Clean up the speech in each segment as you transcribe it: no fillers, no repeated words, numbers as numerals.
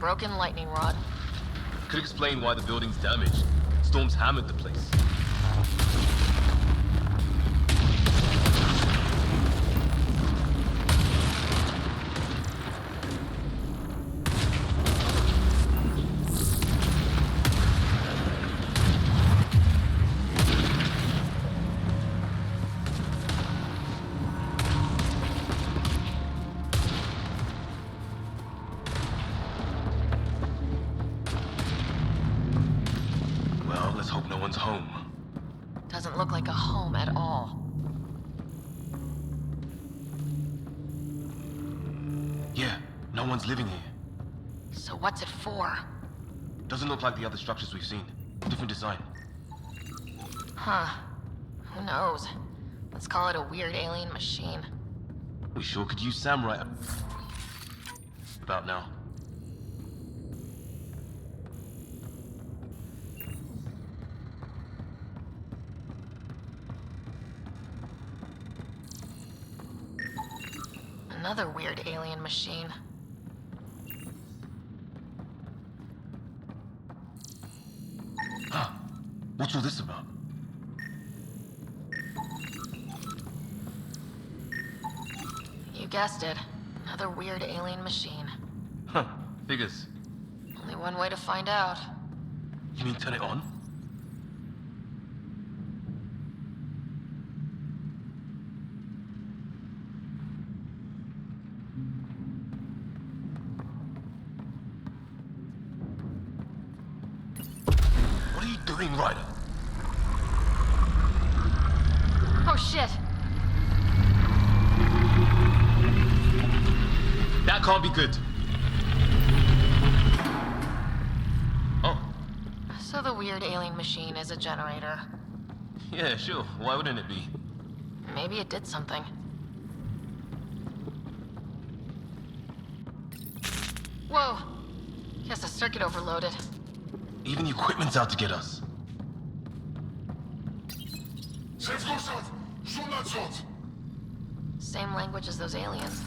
broken lightning rod. Could explain why the building's damaged. Storms hammered the place. Well, let's hope no one's home. Doesn't look like a home at all. Yeah, no one's living here. So what's it for? Doesn't look like the other structures we've seen. Different design. Huh. Who knows? Let's call it a weird alien machine. We sure could use samurai about now. Another weird alien machine. Huh. What's all this about? You guessed it. Another weird alien machine. Huh. Figures. Only one way to find out. You mean turn it on? What are you doing, Ryder? Oh shit! That can't be good. Oh, So the weird alien machine is a generator. yeah, sure. Why wouldn't it be? Maybe it did something. Whoa! Guess the circuit overloaded. Even the equipment's out to get us. Same language as those aliens.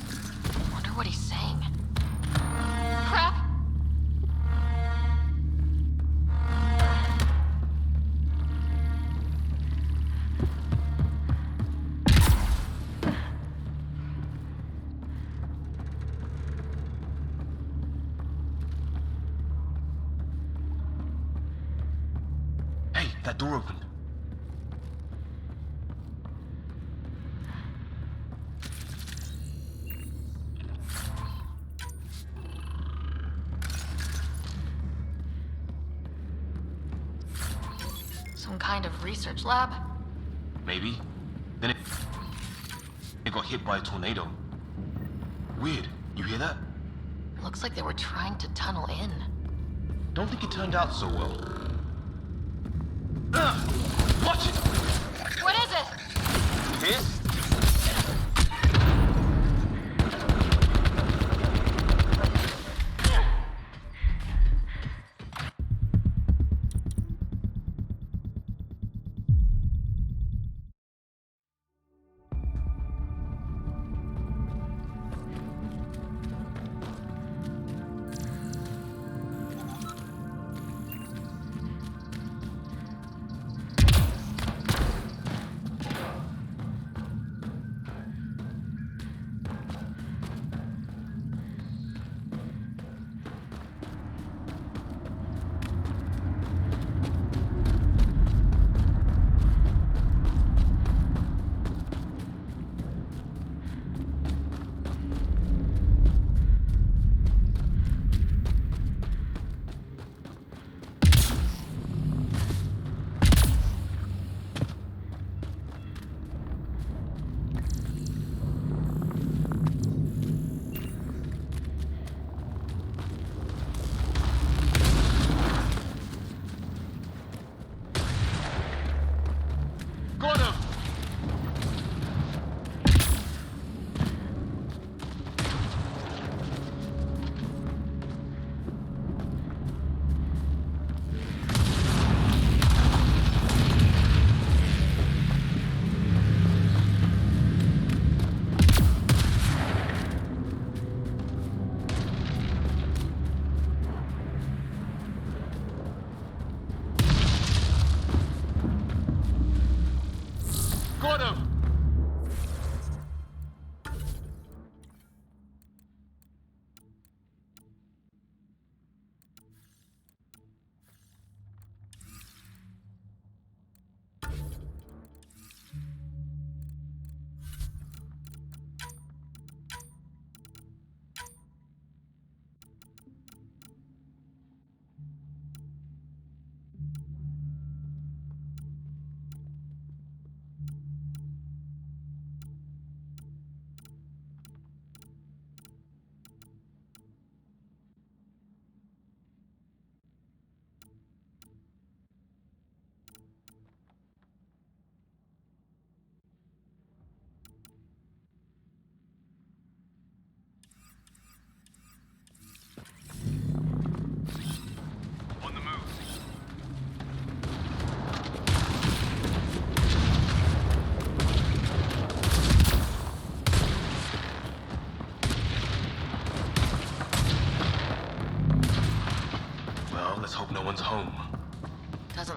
Wonder what he's saying. Crap! Hey, that door opened. Some kind of research lab? Maybe. Then it got hit by a tornado. Weird. You hear that? Looks like they were trying to tunnel in. Don't think it turned out so well. Watch it! What is it? Here?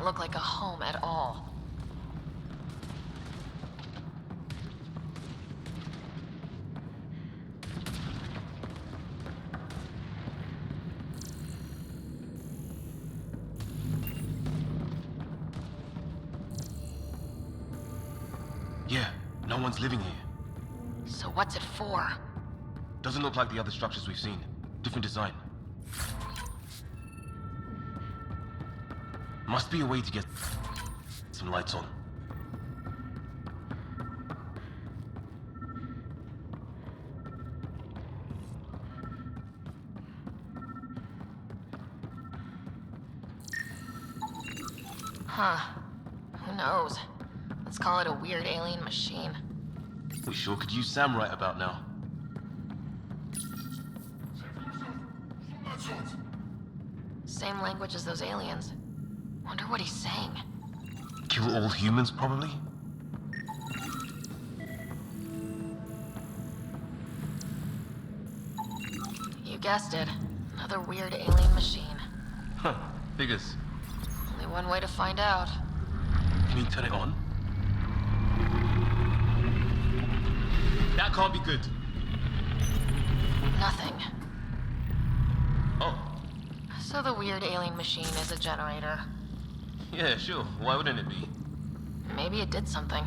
look like a home at all. Yeah, no one's living here. So what's it for? Doesn't look like the other structures we've seen. Different design. Must be a way to get some lights on. Huh. Who knows? Let's call it a weird alien machine. We sure could use Sam right about now. Same language as those aliens. Wonder what he's saying. Kill all humans, probably? You guessed it. Another weird alien machine. Huh, figures. Only one way to find out. Can you turn it on? That can't be good. Nothing. Oh, So the weird alien machine is a generator. yeah, sure. Why wouldn't it be? Maybe it did something.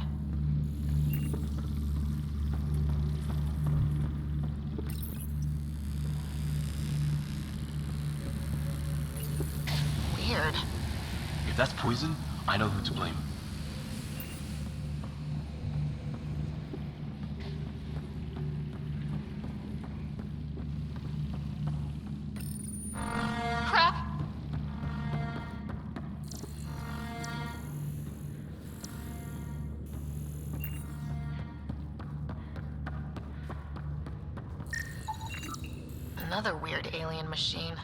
Weird. If that's poison, I know who to blame. Crap! Another weird alien machine.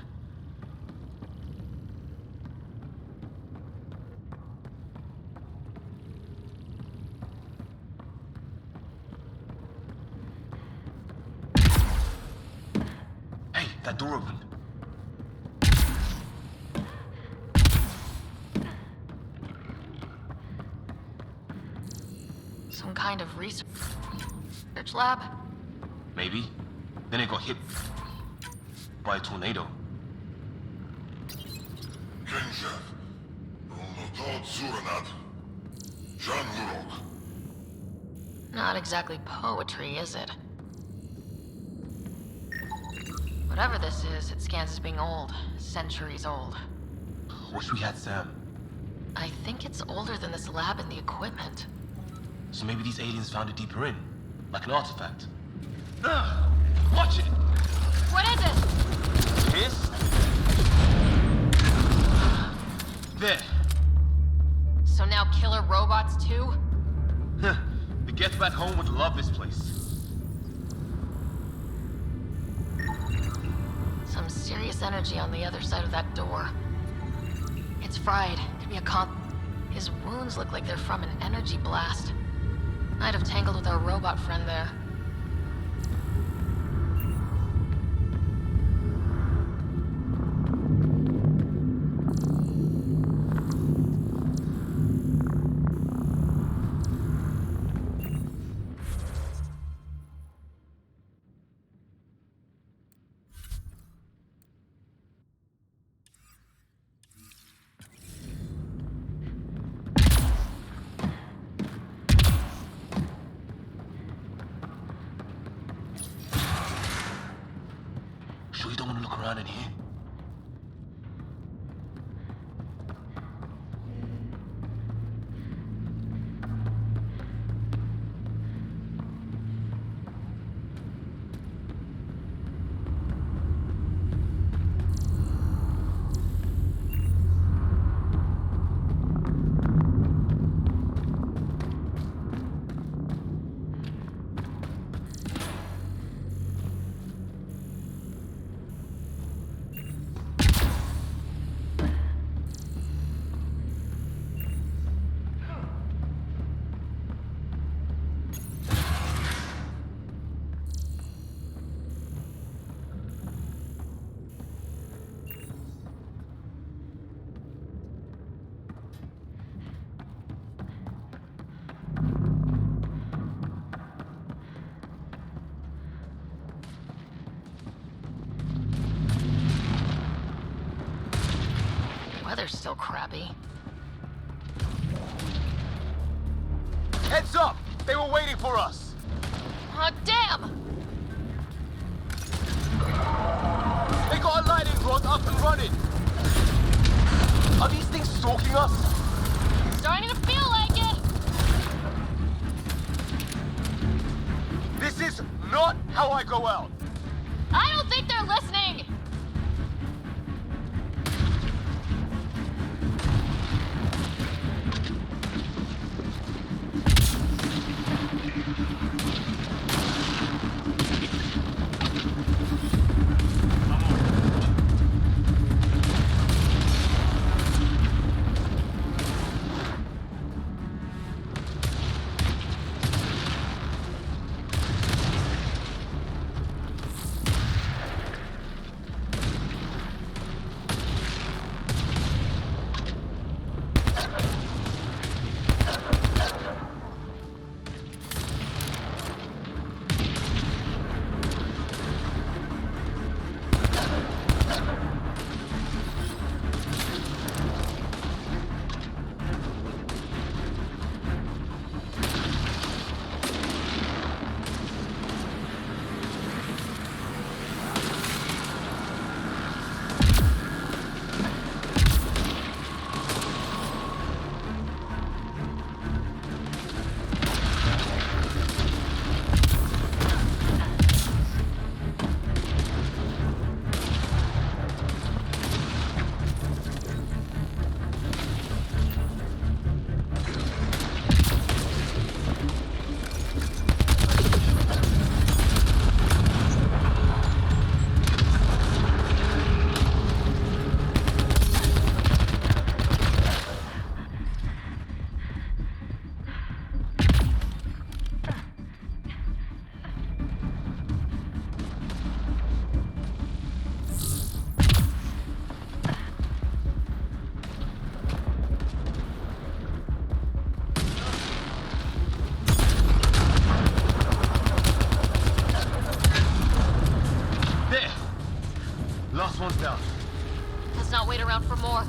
Hey, that door opened. Some kind of research lab? Maybe. Then it got hit by a tornado. Gençler, Runotot Suranat, Can Vurok. Not exactly poetry, is it? Whatever this is, it scans as being old. Centuries old. Wish we had Sam. I think it's older than this lab and the equipment. So maybe these aliens found it deeper in, like an artifact. Ugh! Watch it! What is it? This? There. So now killer robots too? Huh. The Get Back Home would love this place. Some serious energy on the other side of that door. It's fried. Could be a His wounds look like they're from an energy blast. Might have tangled with our robot friend there. Sure you don't want to look around in here? weather's still crappy. Heads up! They were waiting for us! Oh, damn! They got a lightning rod up and running! Are these things stalking us? Starting to feel like it! This is not how I go out! I don't think they're listening! Last one's down. Let's not wait around for more.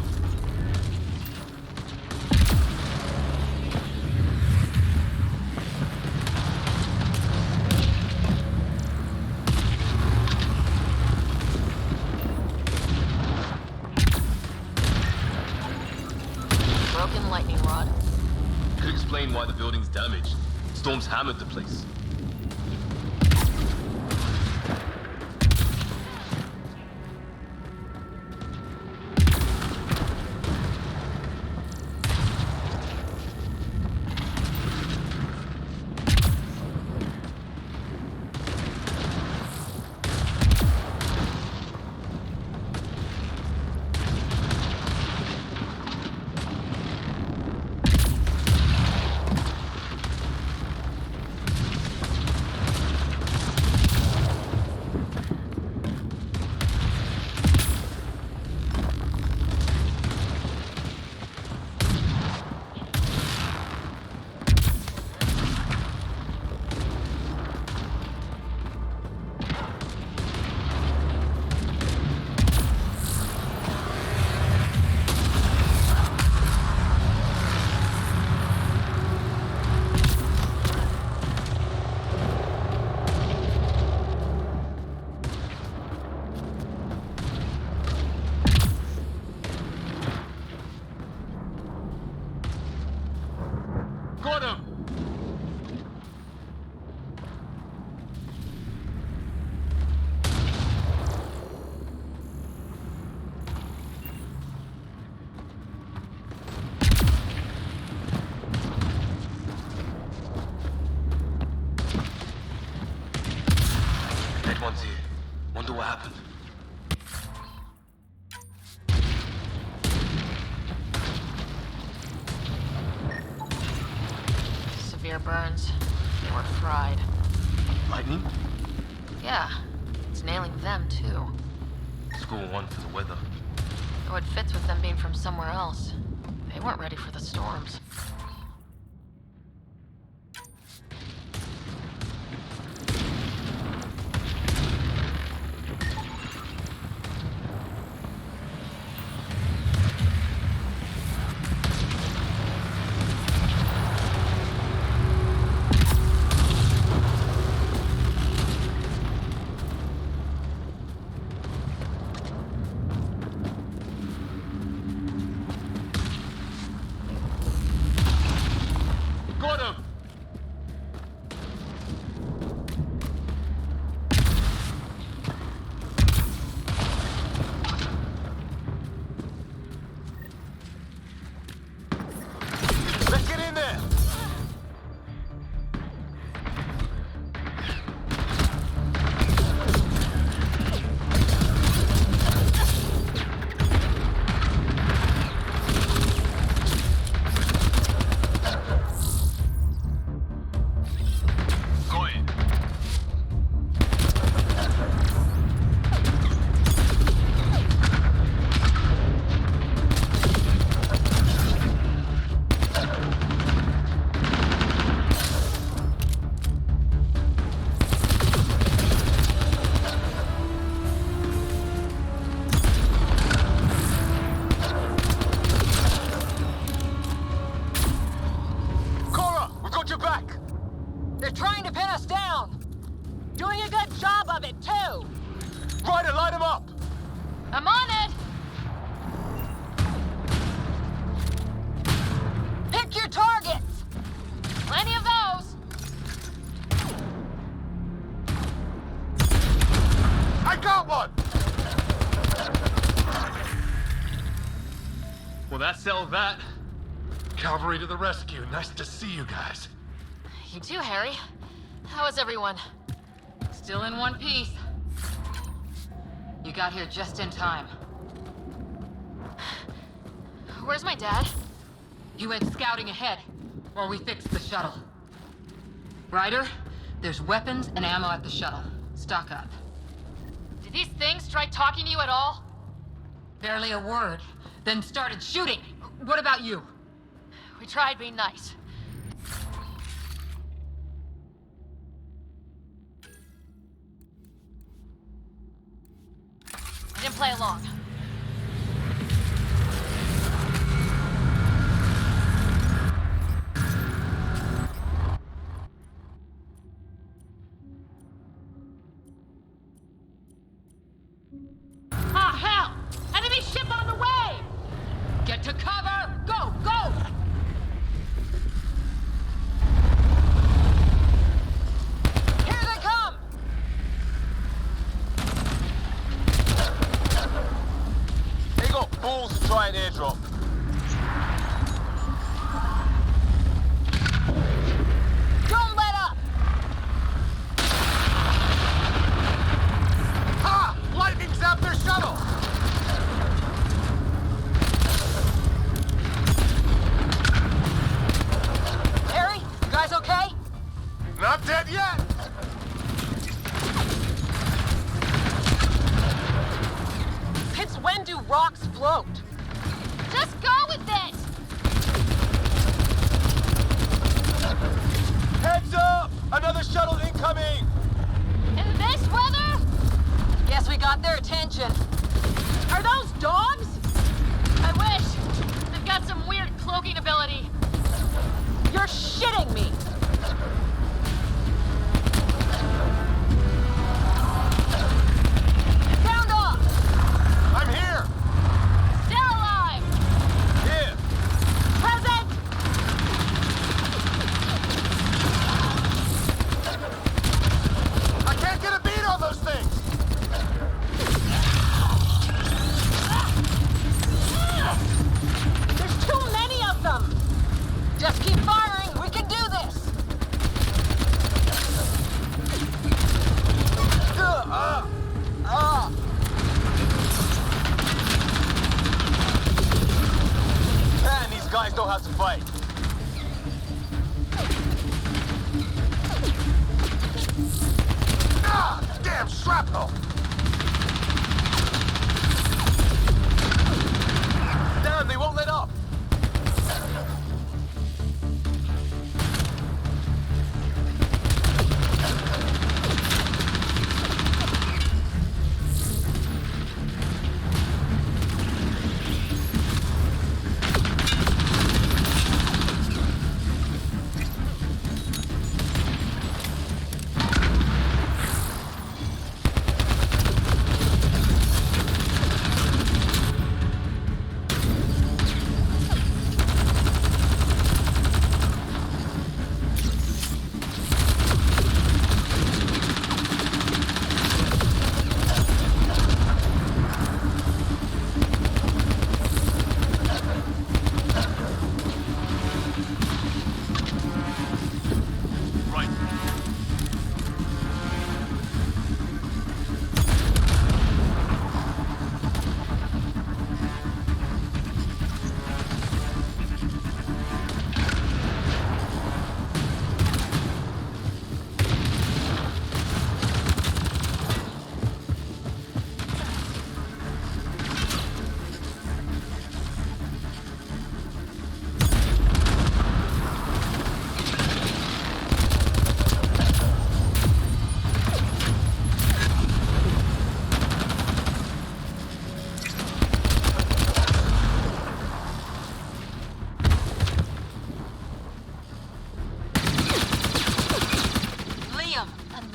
Broken lightning rod. Could explain why the building's damaged. Storms hammered the place. Got him! Dead one's here. Wonder what happened. Severe burns. They were fried. Lightning? Yeah, it's nailing them too. Score one for the weather. Though it fits with them being from somewhere else. They weren't ready for the storms. Doing a good job of it, too! Ryder, light him up! I'm on it! Pick your targets! Plenty of those! I got one! Well, that settled that. Cavalry to the rescue. Nice to see you guys. You too, Harry. How is everyone? Still in one piece. You got here just in time. Where's my dad? You went scouting ahead while we fixed the shuttle. Ryder, there's weapons and ammo at the shuttle. Stock up. Did these things try talking to you at all? Barely a word, then started shooting. What about you? We tried being nice. I didn't play along. Ah, hell! Enemy ship on the way! Get to cover! Go, go! Here they come! They got balls to try an airdrop. Don't let up! Ha! Lightning zapped their shuttle! Harry, you guys okay? Not dead yet! Since when do rocks float? Just go with it! Heads up! Another shuttle incoming! In this weather? Guess we got their attention. Are those dogs? I wish. They've got some weird cloaking ability. You're shitting me! Sound off! I'm here! Still alive! Here! Present! I can't get a beat on those things! There's too many of them! Just keep firing, we can do this! Man, these guys know how to fight. Ah! Damn shrapnel! Damn, they won't let up!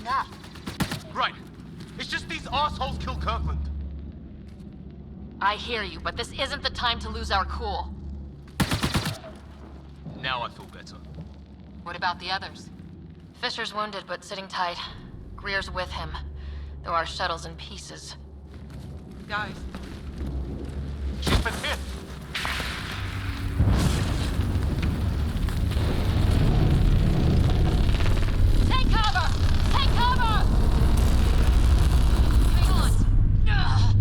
Enough. Right. It's just these assholes killed Kirkland. I hear you, but this isn't the time to lose our cool. Now I feel better. What about the others? Fisher's wounded, but sitting tight. Greer's with him, though our shuttle's in pieces. Guys, She's been hit. Take cover! Take cover! Hang on! Ugh.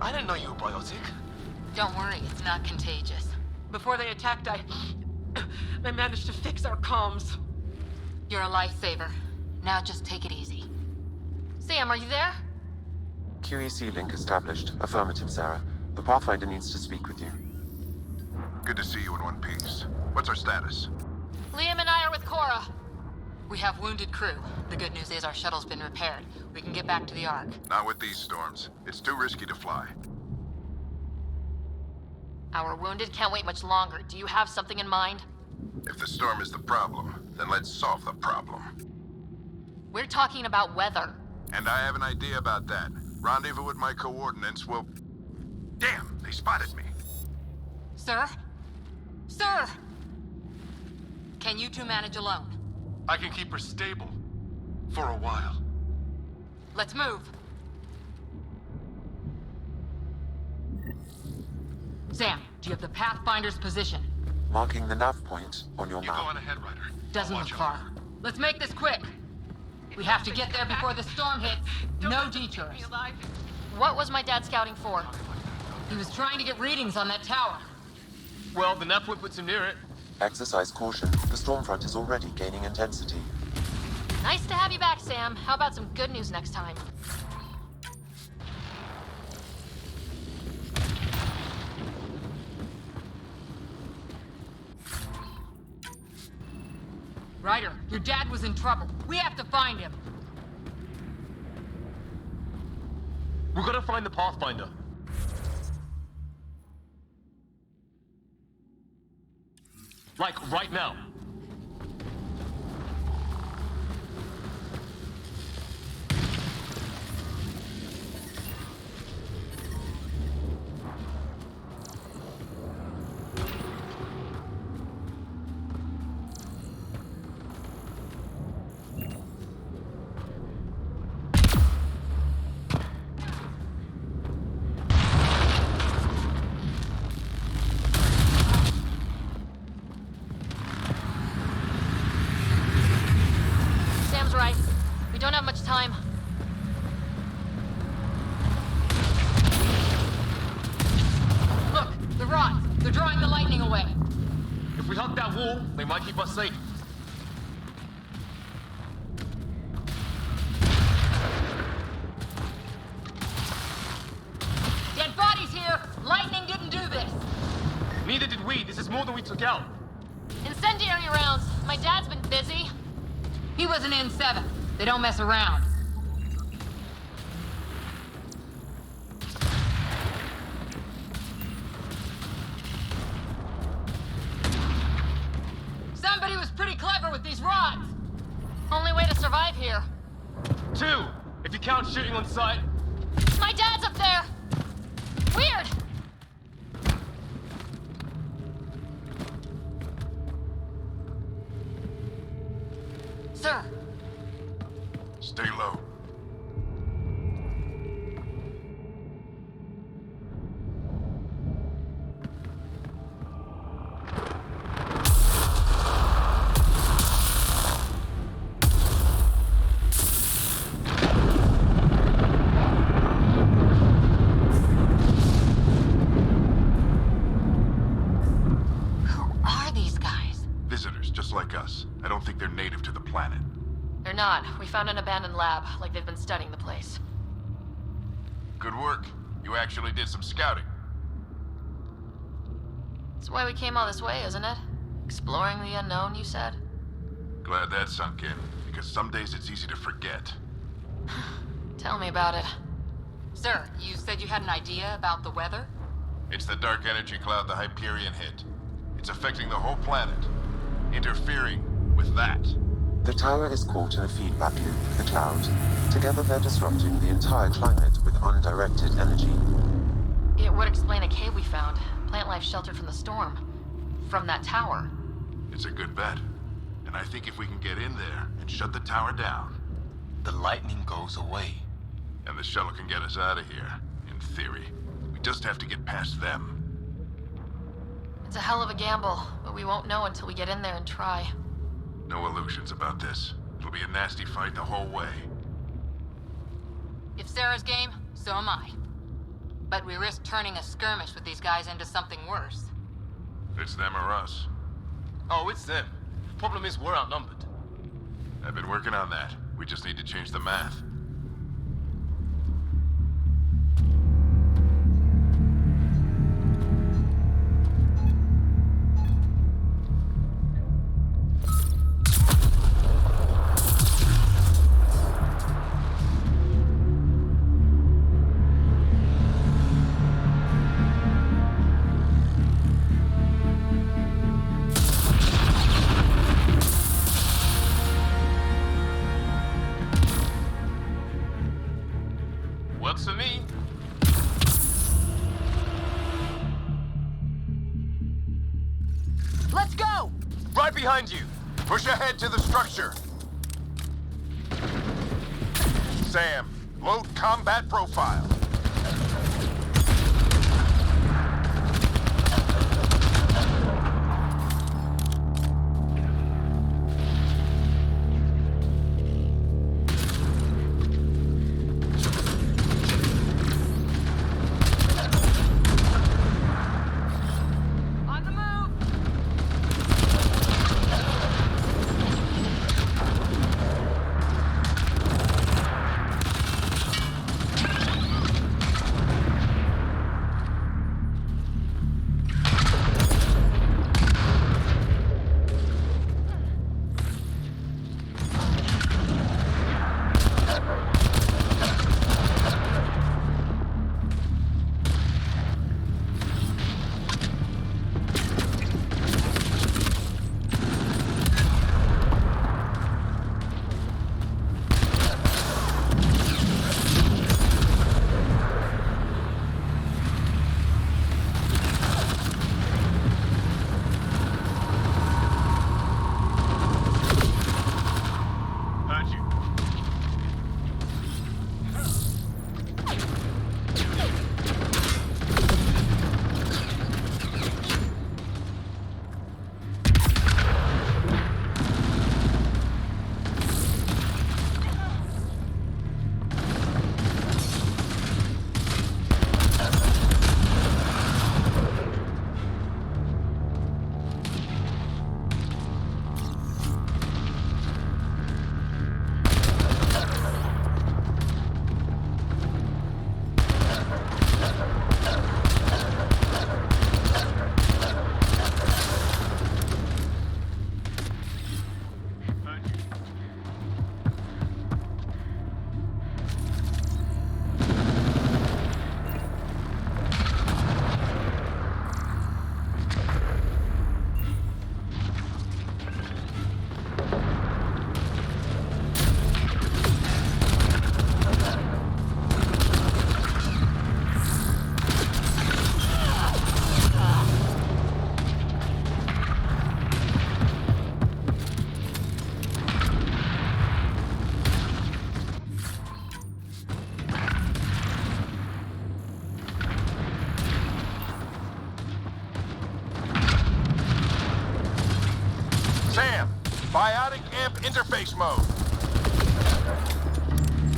I didn't know you were biotic. don't worry, it's not contagious. Before they attacked, I managed to fix our comms. You're a lifesaver. Now just take it easy. Sam, are you there? QEC link established. Affirmative, Sarah. The Pathfinder needs to speak with you. Good to see you in one piece. What's our status? Liam and I are with Cora. We have wounded crew. The good news is our shuttle's been repaired. We can get back to the Ark. Not with these storms. It's too risky to fly. Our wounded can't wait much longer. Do you have something in mind? If the storm is the problem, then let's solve the problem. We're talking about weather. And I have an idea about that. Rendezvous with my coordinates will... Damn, they spotted me. Sir? Sir! Can you two manage alone? I can keep her stable. For a while. Let's move. Sam, do you have the Pathfinder's position? Marking the nav point on your You go map. on ahead, Ryder. Doesn't I'll look watch far. over her. Let's make this quick. We have to get there before the storm hits. No detours. What was my dad scouting for? He was trying to get readings on that tower. Well, the nav point puts him near it. Exercise caution. The storm front is already gaining intensity. Nice to have you back, Sam. How about some good news next time? Ryder, your dad was in trouble. We have to find him. We gotta find the Pathfinder. Like, right now. Sam's right. We don't have much time. Look, the rods. They're drawing the lightning away. If we hug that wall, they might keep us safe. Dead bodies here. Lightning didn't do this. Neither did we. This is more than we took out. Incendiary rounds. My dad's been busy. He was an N7. They don't mess around. Somebody was pretty clever with these rods. Only way to survive here. 2, if you count shooting on sight. My dad's up there! Weird! Sir, Stay low. Who are these guys? Visitors, just like us. I don't think they're native to the planet. they're not. We found an abandoned lab, like they've been studying the place. Good work. You actually did some scouting. That's why we came all this way, isn't it? Exploring the unknown, you said? Glad that sunk in, because some days it's easy to forget. Tell me about it. Sir, you said you had an idea about the weather? It's the dark energy cloud the Hyperion hit. It's affecting the whole planet. Interfering with that. The tower is caught in a feedback loop with the cloud. Together they're disrupting the entire climate with undirected energy. It would explain a cave we found. Plant life sheltered from the storm. From that tower. It's a good bet. And I think if we can get in there and shut the tower down, The lightning goes away. and the shuttle can get us out of here, in theory. We just have to get past them. It's a hell of a gamble, but we won't know until we get in there and try. No illusions about this. It'll be a nasty fight the whole way. If Sarah's game, so am I. But we risk turning a skirmish with these guys into something worse. It's them or us. Oh, it's them. Problem is, we're outnumbered. I've been working on that. We just need to change the math. Works for me. Let's go! Right behind you! Push ahead to the structure! Sam, load combat profile. On the move! Heard you. Sam, biotic amp interface mode.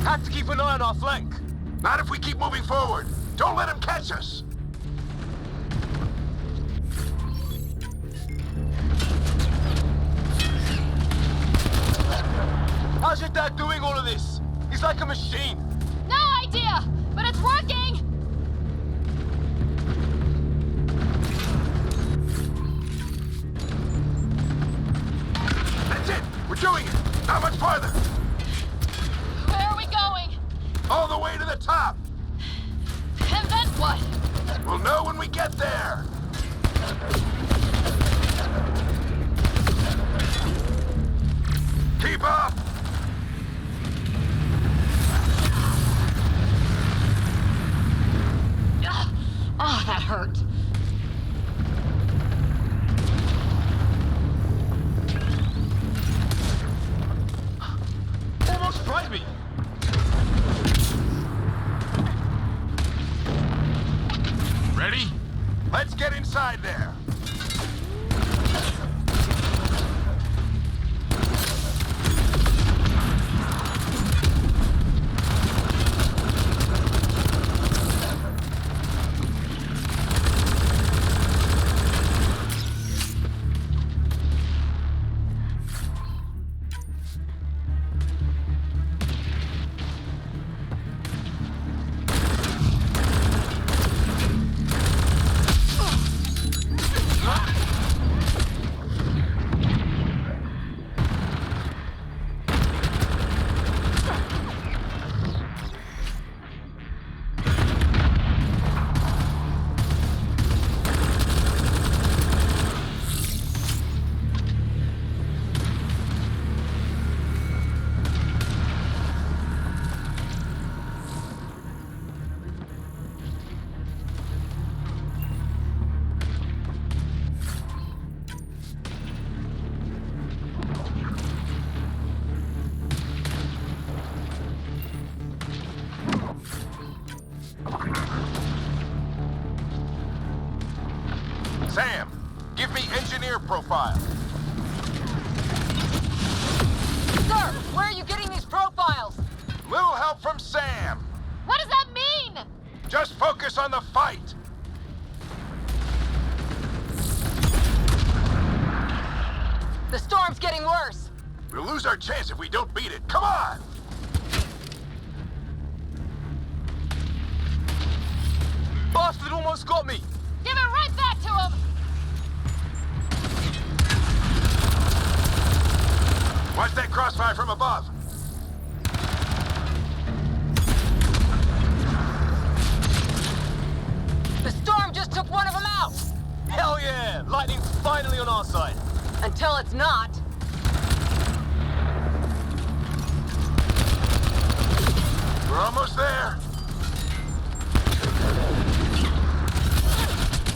Have to keep an eye on our flank. Not if we keep moving forward. Don't let him catch us. How's your dad doing all of this? He's like a machine. No idea, but it's working! That's it. We're doing it. Not much farther. Where are we going? All the way to the top. And then what? We'll know when we get there. engineer profile. Sir, where are you getting these profiles? Little help from Sam. What does that mean? Just focus on the fight. The storm's getting worse. We'll lose our chance if we don't beat it. Come on! Bastard almost got me! Give it right back to him! Watch that crossfire from above. The storm just took one of them out. Hell yeah! Lightning's finally on our side. Until it's not. We're almost there.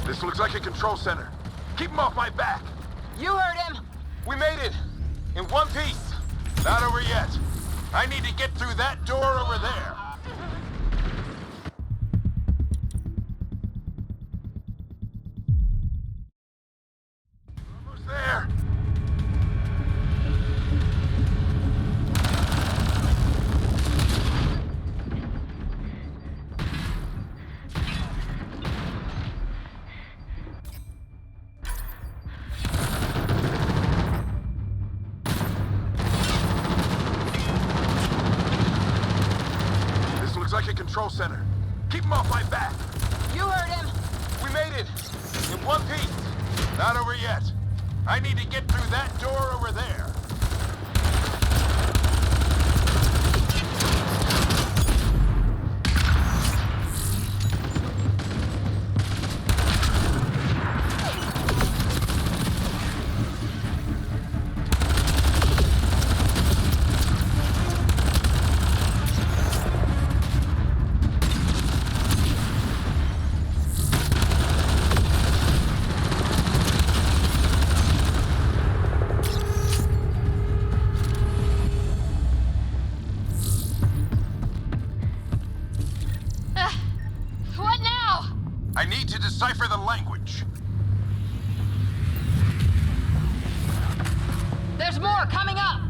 This looks like a control center. Keep him off my back. You heard him. We made it. In one piece. Not over yet. I need to get through that door over there. Almost there. This looks like a control center. Keep him off my back. You heard him. We made it. In one piece. Not over yet. I need to get through that door over there. What now? I need to decipher the language. There's more coming up!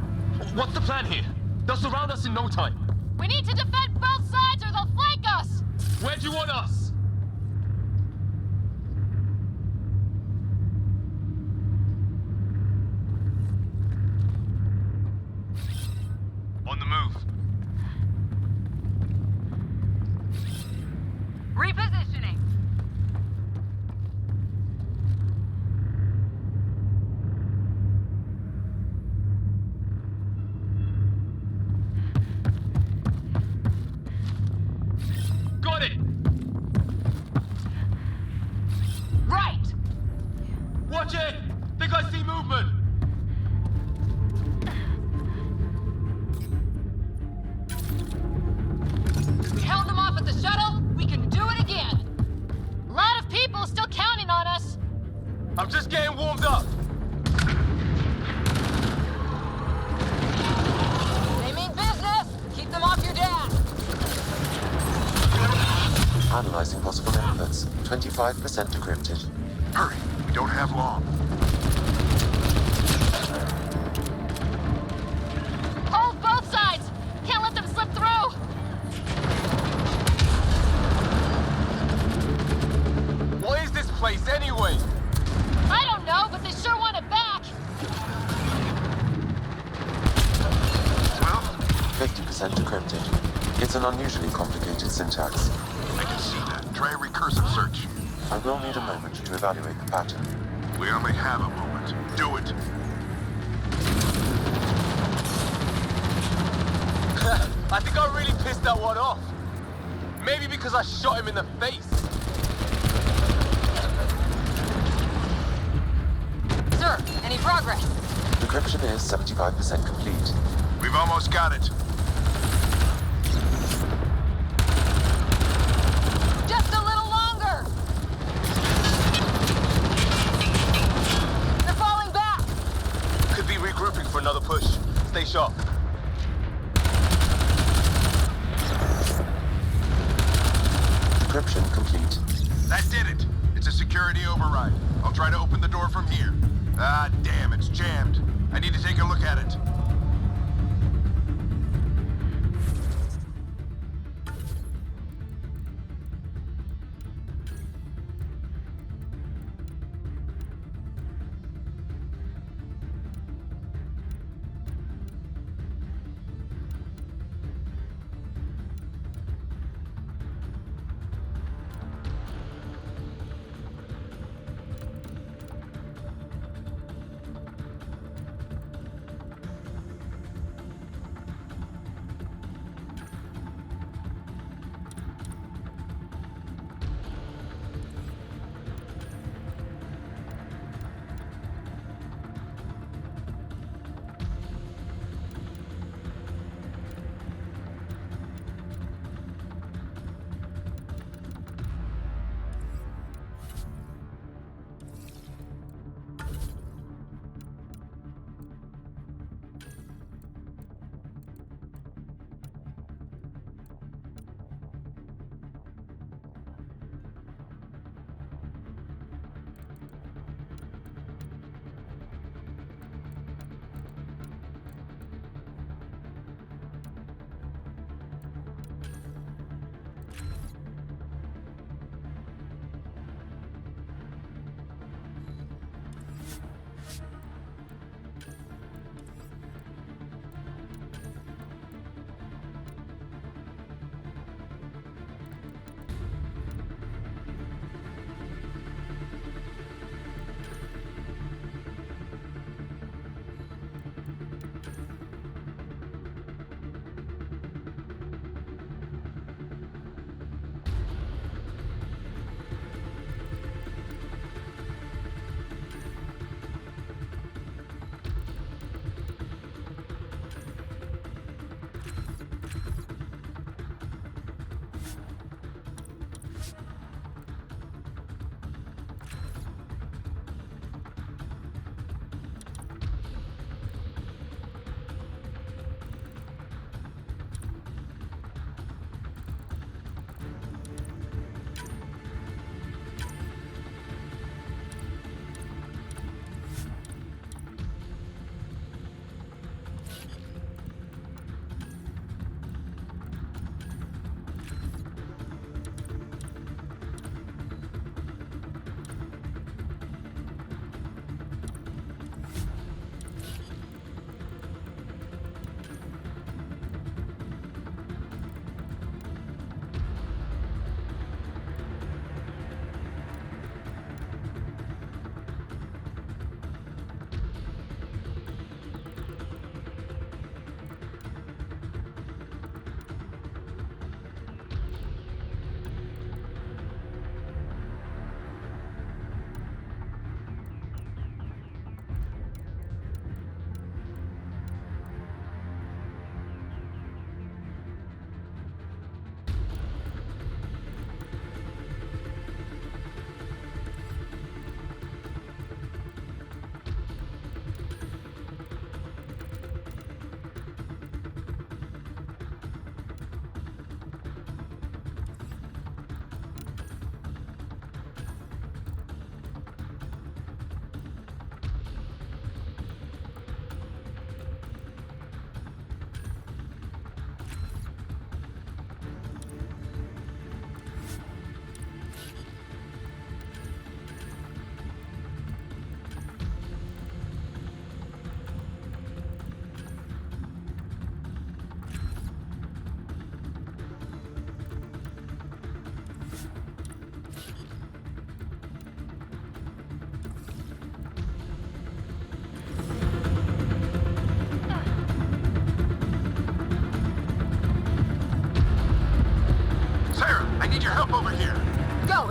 What's the plan here? They'll surround us in no time. We need to defend both sides or they'll flank us! Where do you want us? On the move. Repositioning. Got it! Right! Watch it! Think I see movement! We held them off at the shuttle. We can do it again. A lot of people still counting on us. I'm just getting warmed up. They mean business. Keep them off your dad. Analyzing possible inputs. 25% decrypted. Hurry. We don't have long. Hold both sides! Can't let them slip through! What is this place anyway? I don't know, but they sure want it back! Well, 50% decrypted. It's an unusually complicated syntax. I can see that. Try a recursive search. I will need a moment to evaluate the pattern. We only have a moment. Do it. I think I really pissed that one off. Maybe because I shot him in the face. Sir, any progress? Decryption is 75% complete. We've almost got it. Just a little longer. They're falling back. Could be regrouping for another push. Stay sharp. Decryption complete. That did it. It's a security override. I'll try to open the door from here. God damn, it's jammed. I need to take a look at it.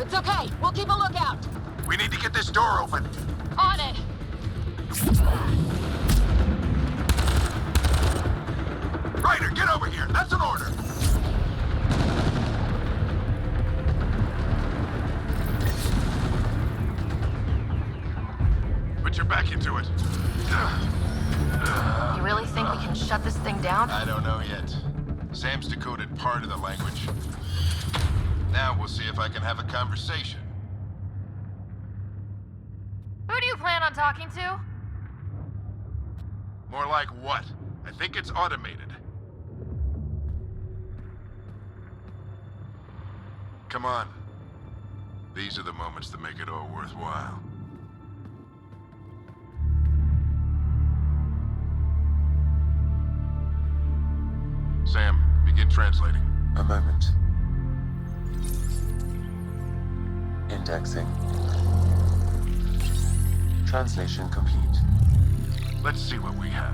It's okay. We'll keep a lookout. We need to get this door open. On it! Ryder, get over here. That's an order. Put your back into it. You really think we can shut this thing down? I don't know yet. Sam's decoded part of the language. Now we'll see if I can have a conversation. Who do you plan on talking to? More like what? I think it's automated. Come on. These are the moments that make it all worthwhile. Sam, begin translating. A moment. Indexing. Translation complete. Let's see what we have.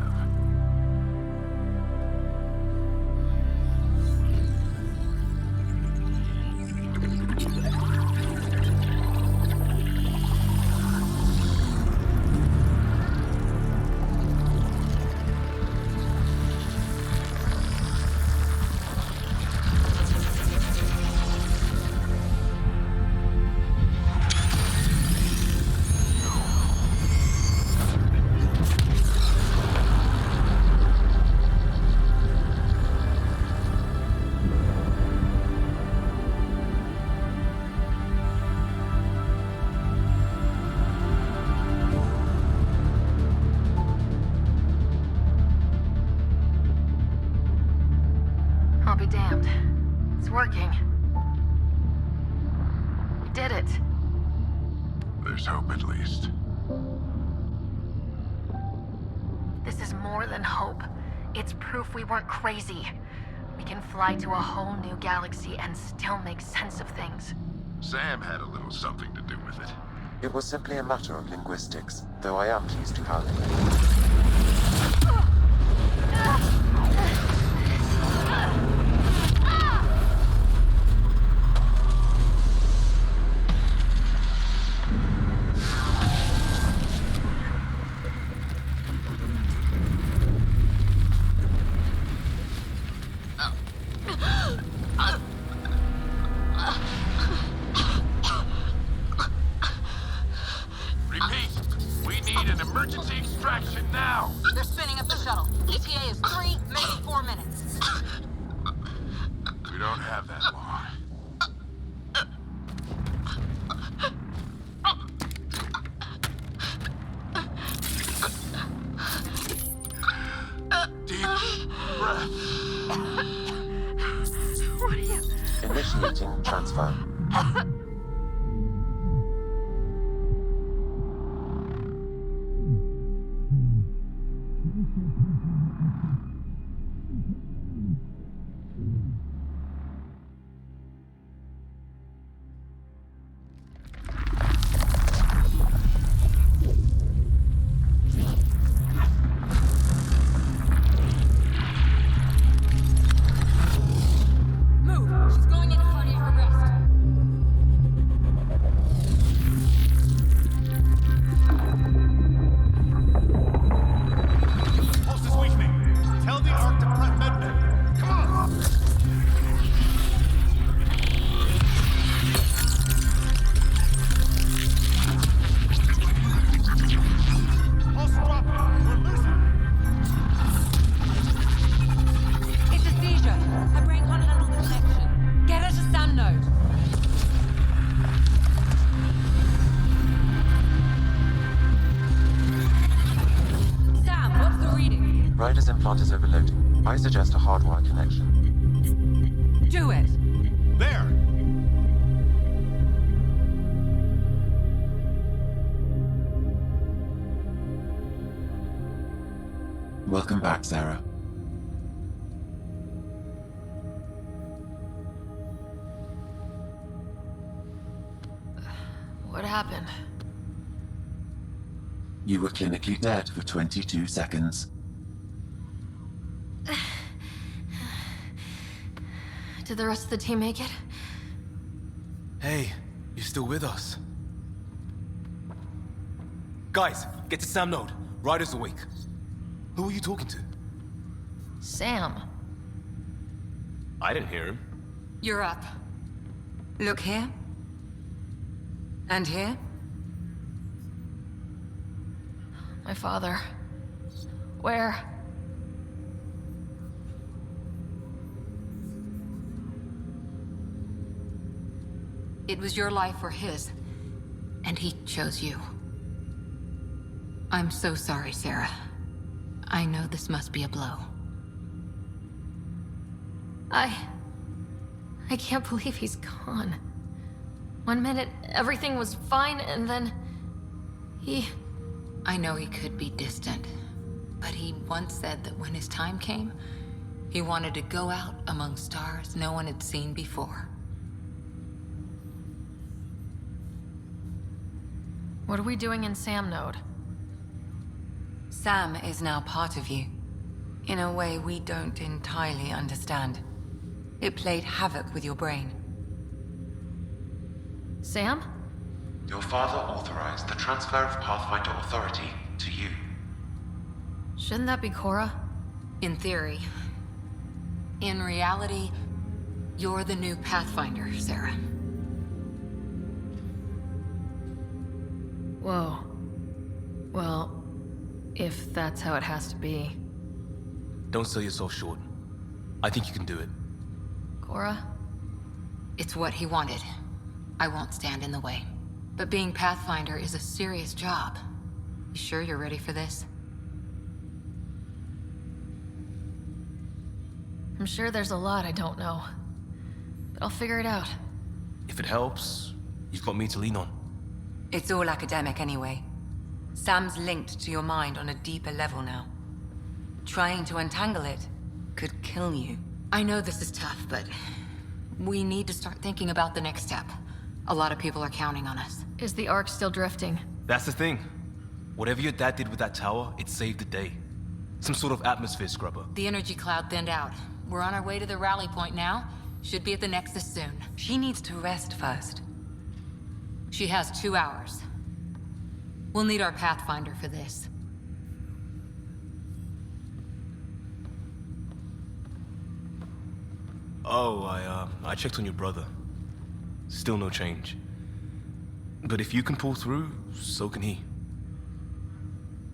I'll be damned. It's working. We did it. There's hope at least. This is more than hope. It's proof we weren't crazy. We can fly to a whole new galaxy and still make sense of things. Sam had a little something to do with it. It was simply a matter of linguistics, though I am pleased to calculate. Repeat, we need an emergency extraction now. They're spinning up the shuttle. ETA is 3, maybe 4 minutes. We don't have that long. Deep breath. What are you... Initiating transfer. Move. She's going into cardiac arrest. Pulse is weakening. Tell the Ark to prep medbay. Come on! Pulse dropping. We're losing. It's a seizure. Her brain can't handle the connection. Get her to Sam node. Sam, what's the reading? Ryder's implant is overloading. I suggest a hardwire connection. Do it. There! Welcome back, Sarah. What happened? You were clinically dead for 22 seconds. Did the rest of the team make it? Hey, you're still with us. Guys, get to Sam node. Ryder's awake. Who are you talking to? Sam. I didn't hear him. You're up. Look here. And here. My father. Where? It was your life or his, and he chose you. I'm so sorry, Sarah. I know this must be a blow. I can't believe he's gone. 1 minute, everything was fine, and then... I know he could be distant, but he once said that when his time came, he wanted to go out among stars no one had seen before. What are we doing in Sam Node? Sam is now part of you, in a way we don't entirely understand. It played havoc with your brain. Sam? Your father authorized the transfer of Pathfinder authority to you. Shouldn't that be Cora? In theory. In reality, you're the new Pathfinder, Sarah. Whoa. Well, if that's how it has to be. Don't sell yourself short. I think you can do it. Cora? It's what he wanted. I won't stand in the way. But being Pathfinder is a serious job. You sure you're ready for this? I'm sure there's a lot I don't know. But I'll figure it out. If it helps, you've got me to lean on. It's all academic anyway. Sam's linked to your mind on a deeper level now. Trying to untangle it could kill you. I know this is tough, but we need to start thinking about the next step. A lot of people are counting on us. Is the Ark still drifting? That's the thing. Whatever your dad did with that tower, it saved the day. Some sort of atmosphere scrubber. The energy cloud thinned out. We're on our way to the rally point now. Should be at the Nexus soon. She needs to rest first. She has 2 hours. We'll need our Pathfinder for this. Oh, I checked on your brother. Still no change. But if you can pull through, so can he.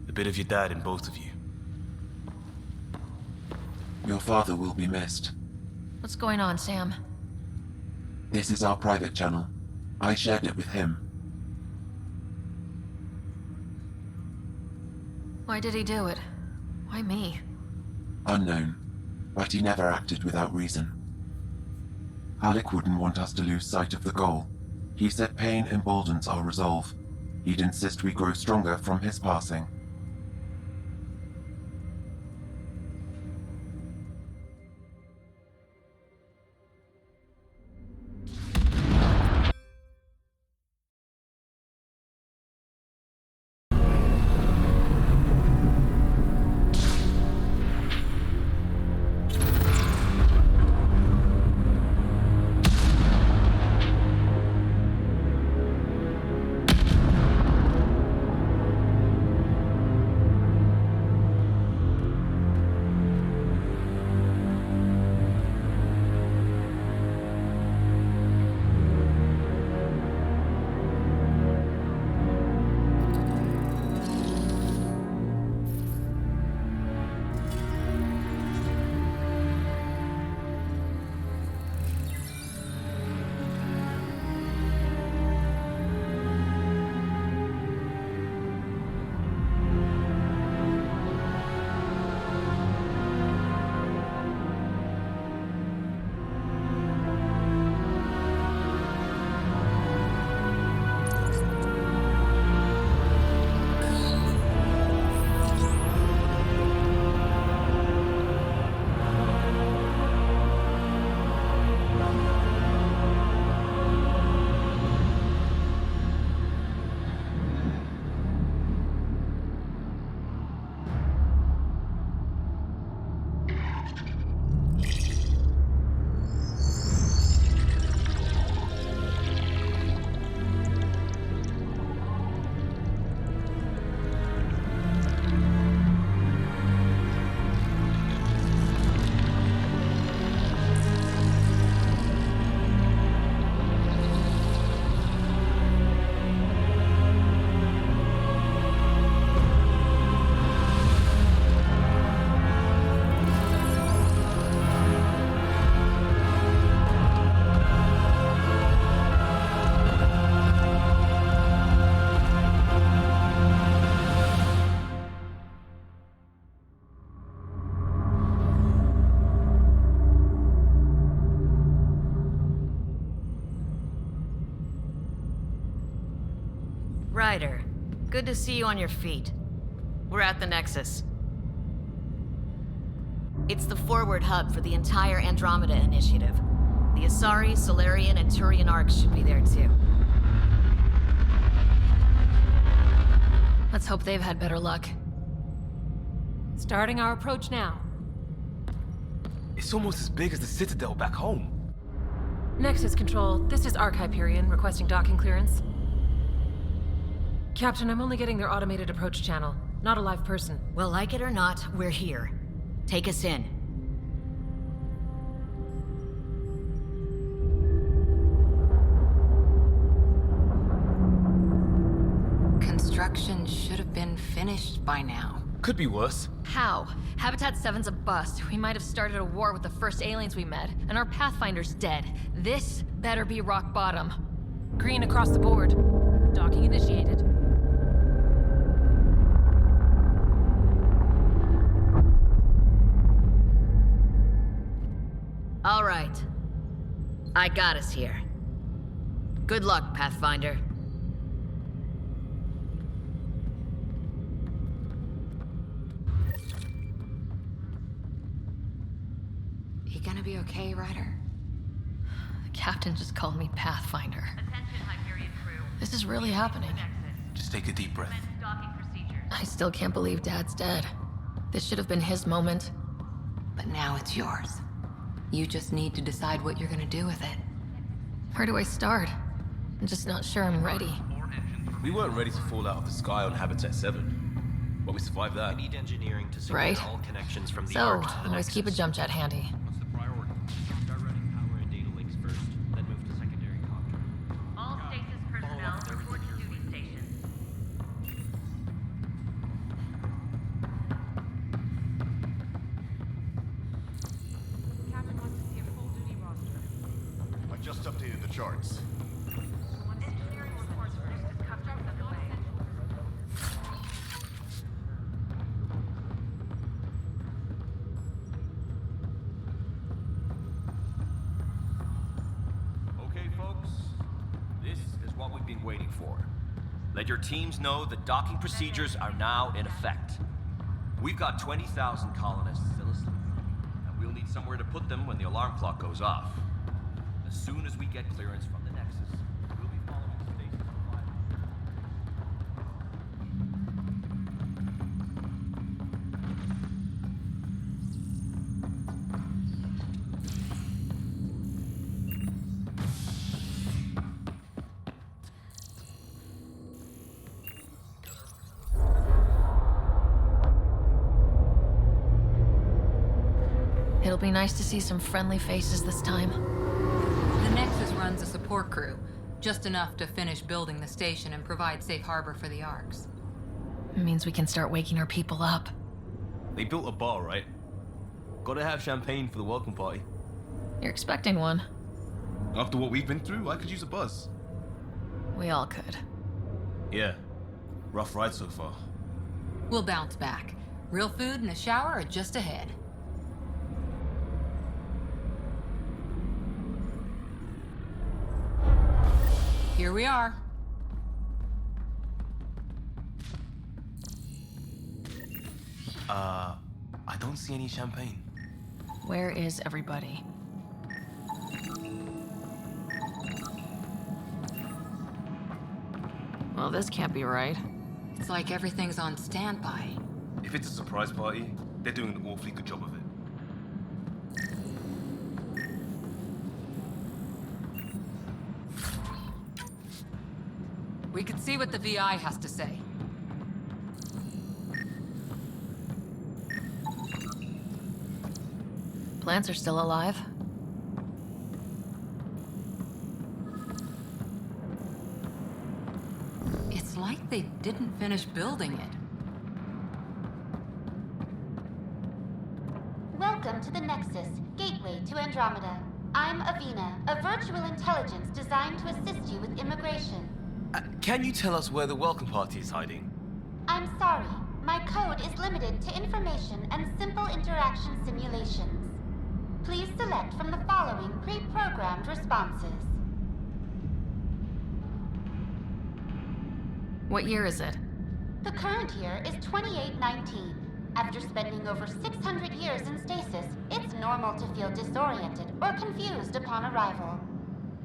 A bit of your dad in both of you. Your father will be missed. What's going on, Sam? This is our private channel. I shared it with him. Why did he do it? Why me? Unknown, but he never acted without reason. Alec wouldn't want us to lose sight of the goal. He said pain emboldens our resolve. He'd insist we grow stronger from his passing. Ryder, good to see you on your feet. We're at the Nexus. It's the forward hub for the entire Andromeda initiative. The Asari, Solarian, and Turian arcs should be there too. Let's hope they've had better luck. Starting our approach now. It's almost as big as the Citadel back home. Nexus Control, this is Arc Hyperion requesting docking clearance. Captain, I'm only getting their automated approach channel, not a live person. Well, like it or not, we're here. Take us in. Construction should have been finished by now. Could be worse. How? Habitat 7's a bust. We might have started a war with the first aliens we met, and our Pathfinder's dead. This better be rock bottom. Green across the board. Docking initiated. All right. I got us here. Good luck, Pathfinder. You gonna be okay, Ryder? The captain just called me Pathfinder. Attention, Hyperion crew. This is really happening. Just take a deep breath. Commence docking procedures. I still can't believe Dad's dead. This should have been his moment. But now it's yours. You just need to decide what you're gonna do with it. Where do I start? I'm just not sure I'm ready. We weren't ready to fall out of the sky on Habitat 7, but we survived that. I need engineering to secure Right. all connections from the So, Ark to the always Nexus. keep a jump jet handy. What's the priority? Start running power and data links first, then move to secondary copter. All stasis personnel report to duty stations. Captain wants to see a full duty roster. I just updated the charts. Engineering reports first as customs underway. Okay, folks. This is what we've been waiting for. Let your teams know that docking procedures are now in effect. We've got 20,000 colonists still asleep, and we'll need somewhere to put them when the alarm clock goes off. As soon as we get clearance from the Nexus, we'll be following stasis requirements. It'll be nice to see some friendly faces this time. The Nexus runs a support crew, just enough to finish building the station and provide safe harbor for the Arcs. It means we can start waking our people up. They built a bar, right? Gotta have champagne for the welcome party. You're expecting one. After what we've been through, I could use a buzz. We all could. Yeah. Rough ride so far. We'll bounce back. Real food and a shower are just ahead. Here we are. I don't see any champagne. Where is everybody? Well, this can't be right. It's like everything's on standby. If it's a surprise party, they're doing an awfully good job of it. We could see what the VI has to say. Plants are still alive. It's like they didn't finish building it. Welcome to the Nexus, gateway to Andromeda. I'm Avina, a virtual intelligence designed to assist you with immigration. Can you tell us where the welcome party is hiding? I'm sorry, my code is limited to information and simple interaction simulations. Please select from the following pre-programmed responses. What year is it? The current year is 2819. After spending over 600 years in stasis, it's normal to feel disoriented or confused upon arrival.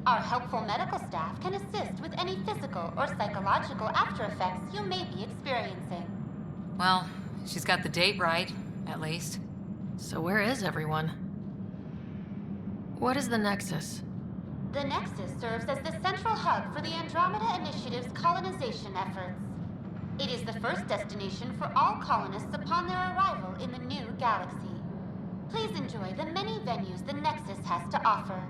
Our helpful medical staff can assist with any physical or psychological after effects you may be experiencing. Well, she's got the date right, at least. So where is everyone? What is the Nexus? The Nexus serves as the central hub for the Andromeda Initiative's colonization efforts. It is the first destination for all colonists upon their arrival in the new galaxy. Please enjoy the many venues the Nexus has to offer.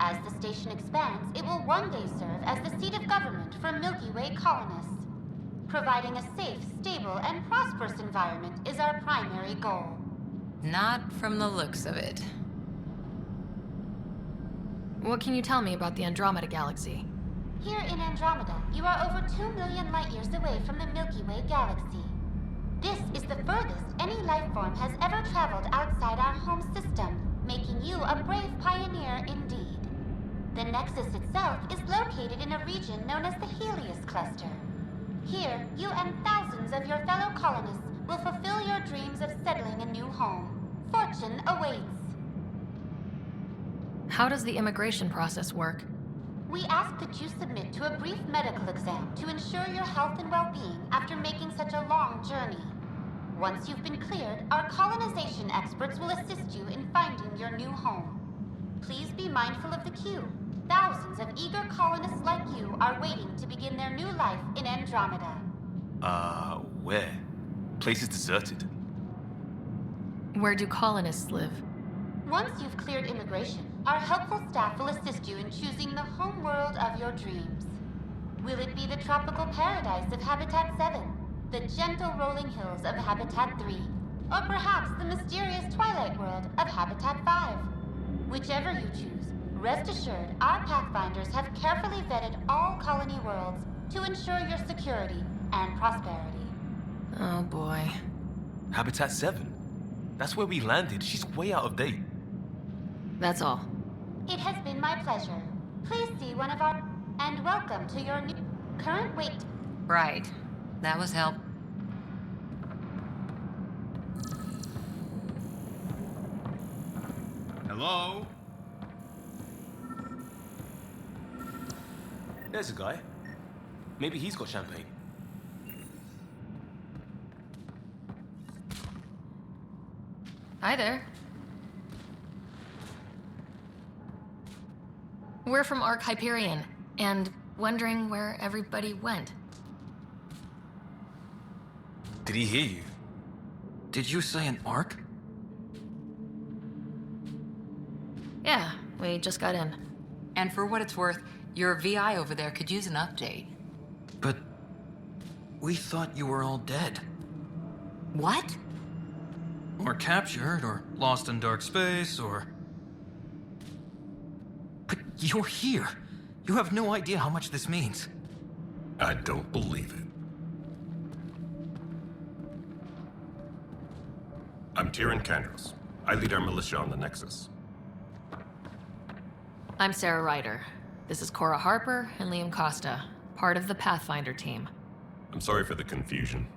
As the station expands, it will one day serve as the seat of government for Milky Way colonists. Providing a safe, stable, and prosperous environment is our primary goal. Not from the looks of it. What can you tell me about the Andromeda Galaxy? Here in Andromeda, you are over 2 million light-years away from the Milky Way galaxy. This is the furthest any life form has ever traveled outside our home system, making you a brave pioneer indeed. The Nexus itself is located in a region known as the Helios Cluster. Here, you and thousands of your fellow colonists will fulfill your dreams of settling a new home. Fortune awaits. How does the immigration process work? We ask that you submit to a brief medical exam to ensure your health and well-being after making such a long journey. Once you've been cleared, our colonization experts will assist you in finding your new home. Please be mindful of the queue. Thousands of eager colonists like you are waiting to begin their new life in Andromeda. Where? Place is deserted. Where do colonists live? Once you've cleared immigration, our helpful staff will assist you in choosing the home world of your dreams. Will it be the tropical paradise of Habitat 7, the gentle rolling hills of Habitat 3, or perhaps the mysterious twilight world of Habitat 5? Whichever you choose, rest assured our Pathfinders have carefully vetted all colony worlds to ensure your security and prosperity. Oh boy. Habitat 7? That's where we landed. She's way out of date. That's all. It has been my pleasure. Please see one of our... And welcome to your new... current wait... Right. That was help. Hello? There's a guy. Maybe he's got champagne. Hi there. We're from Ark Hyperion, and wondering where everybody went. Did he hear you? Did you say an arc? Yeah, we just got in. And for what it's worth, your VI over there could use an update. But we thought you were all dead. What? Or captured, or lost in dark space, or... But you're here. You have no idea how much this means. I don't believe it. I'm Tyrion Kandros. I lead our militia on the Nexus. I'm Sarah Ryder. This is Cora Harper and Liam Costa, part of the Pathfinder team. I'm sorry for the confusion.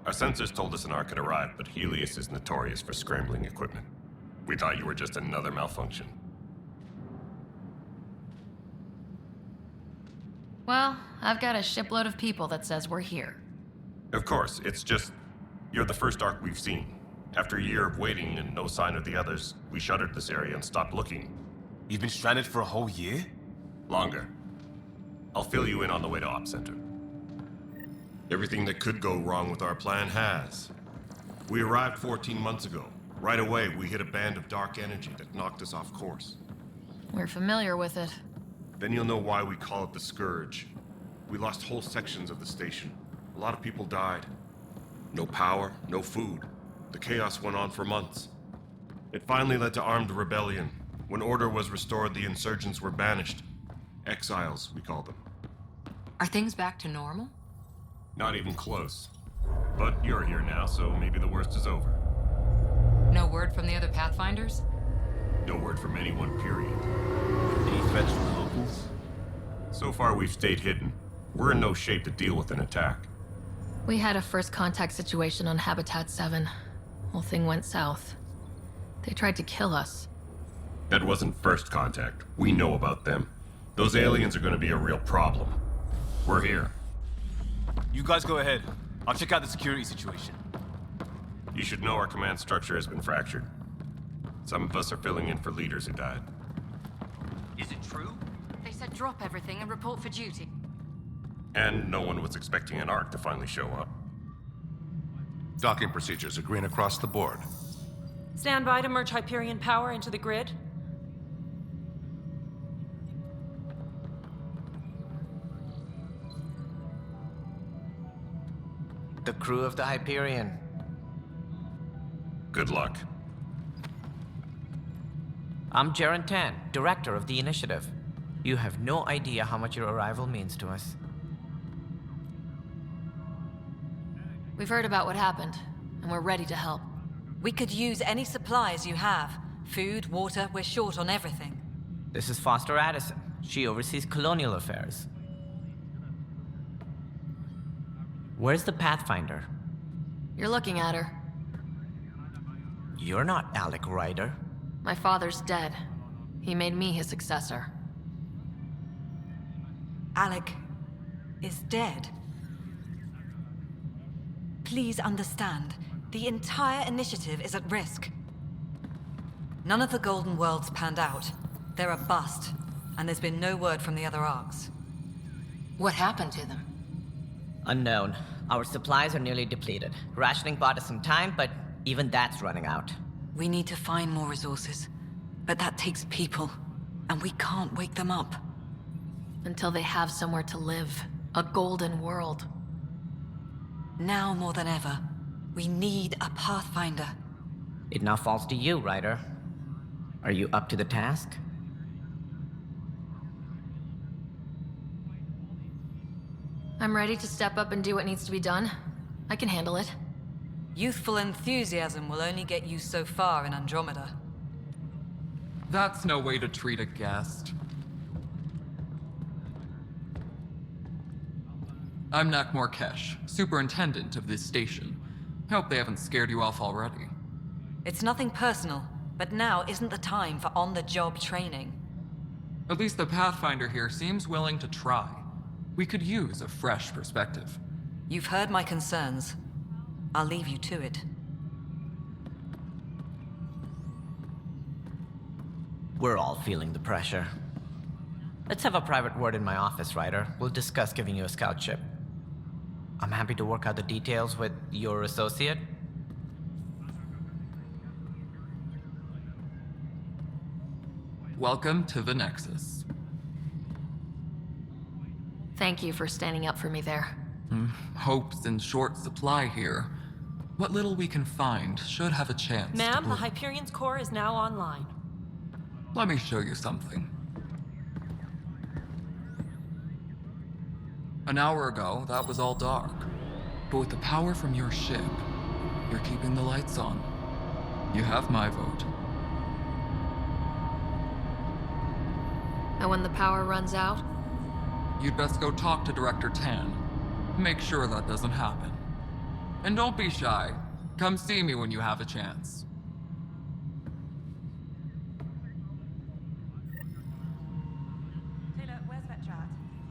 Our sensors told us an Ark had arrived, but Helios is notorious for scrambling equipment. We thought you were just another malfunction. Well, I've got a shipload of people that says we're here. Of course, it's just... you're the first Ark we've seen. After a year of waiting and no sign of the others, we shuttered this area and stopped looking. You've been stranded for a whole year? Longer. I'll fill you in on the way to Op Center. Everything that could go wrong with our plan has. We arrived 14 months ago. Right away, we hit a band of dark energy that knocked us off course. We're familiar with it. Then you'll know why we call it the Scourge. We lost whole sections of the station. A lot of people died. No power, no food. The chaos went on for months. It finally led to armed rebellion. When order was restored, the insurgents were banished. Exiles, we call them. Are things back to normal? Not even close. But you're here now, so maybe the worst is over. No word from the other Pathfinders? No word from anyone, period. Any threats from the locals? So far, we've stayed hidden. We're in no shape to deal with an attack. We had a first contact situation on Habitat 7. Whole thing went south. They tried to kill us. That wasn't first contact. We know about them. Those aliens are gonna be a real problem. We're here. You guys go ahead. I'll check out the security situation. You should know our command structure has been fractured. Some of us are filling in for leaders who died. Is it true? They said drop everything and report for duty. And no one was expecting an Ark to finally show up. Docking procedures are green across the board. Stand by to merge Hyperion power into the grid. The crew of the Hyperion. Good luck. I'm Jaren Tan, director of the initiative. You have no idea how much your arrival means to us. We've heard about what happened, and we're ready to help. We could use any supplies you have. Food, water, we're short on everything. This is Foster Addison. She oversees colonial affairs. Where's the Pathfinder? You're looking at her. You're not Alec Ryder. My father's dead. He made me his successor. Alec is dead. Please understand, the entire initiative is at risk. None of the Golden Worlds panned out. They're a bust, and there's been no word from the other arcs. What happened to them? Unknown. Our supplies are nearly depleted. Rationing bought us some time, but even that's running out. We need to find more resources, but that takes people, and we can't wake them up. Until they have somewhere to live. A golden world. Now more than ever, we need a Pathfinder. It now falls to you, Ryder. Are you up to the task? I'm ready to step up and do what needs to be done. I can handle it. Youthful enthusiasm will only get you so far in Andromeda. That's no way to treat a guest. I'm Nak Morkesh, superintendent of this station. Hope they haven't scared you off already. It's nothing personal, but now isn't the time for on-the-job training. At least the Pathfinder here seems willing to try. We could use a fresh perspective. You've heard my concerns. I'll leave you to it. We're all feeling the pressure. Let's have a private word in my office, Ryder. We'll discuss giving you a scout ship. I'm happy to work out the details with your associate. Welcome to the Nexus. Thank you for standing up for me there. Hope's in short supply here. What little we can find should have a chance. Ma'am, the Hyperion's core is now online. Let me show you something. An hour ago, that was all dark. But with the power from your ship, you're keeping the lights on. You have my vote. And when the power runs out? You'd best go talk to Director Tan. Make sure that doesn't happen. And don't be shy. Come see me when you have a chance. Taylor, where's that chat?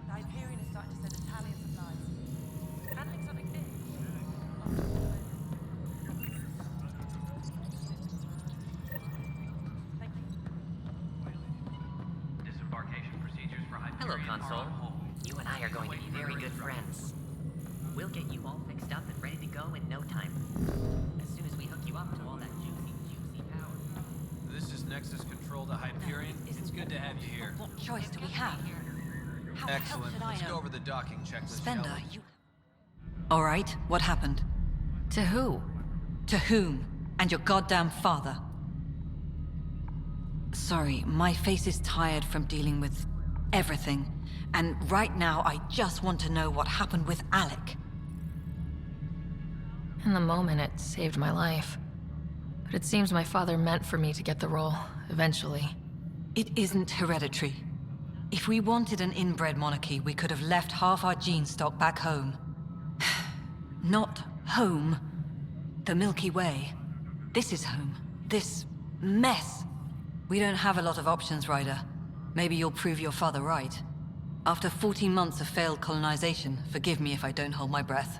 The Hyperion is starting to send a tally of supplies. Handling something big. Disembarkation procedures for Hyperion. Hello, Console. You and I are going to be very good friends. We'll get you all fixed up and ready to go in no time. As soon as we hook you up to all that juicy power. This is Nexus Control to Hyperion. It's good to have you here. What choice do we have? How the hell Excellent. should I Let's know? go over the docking checklist. Spender, shall we? you... All right, what happened? To who? To whom? And your goddamn father. Sorry, my face is tired from dealing with everything. And right now, I just want to know what happened with Alec. In the moment, it saved my life. But it seems my father meant for me to get the role, eventually. It isn't hereditary. If we wanted an inbred monarchy, we could have left half our gene stock back home. Not home. The Milky Way. This is home. This mess. We don't have a lot of options, Ryder. Maybe you'll prove your father right. After 14 months of failed colonization, forgive me if I don't hold my breath.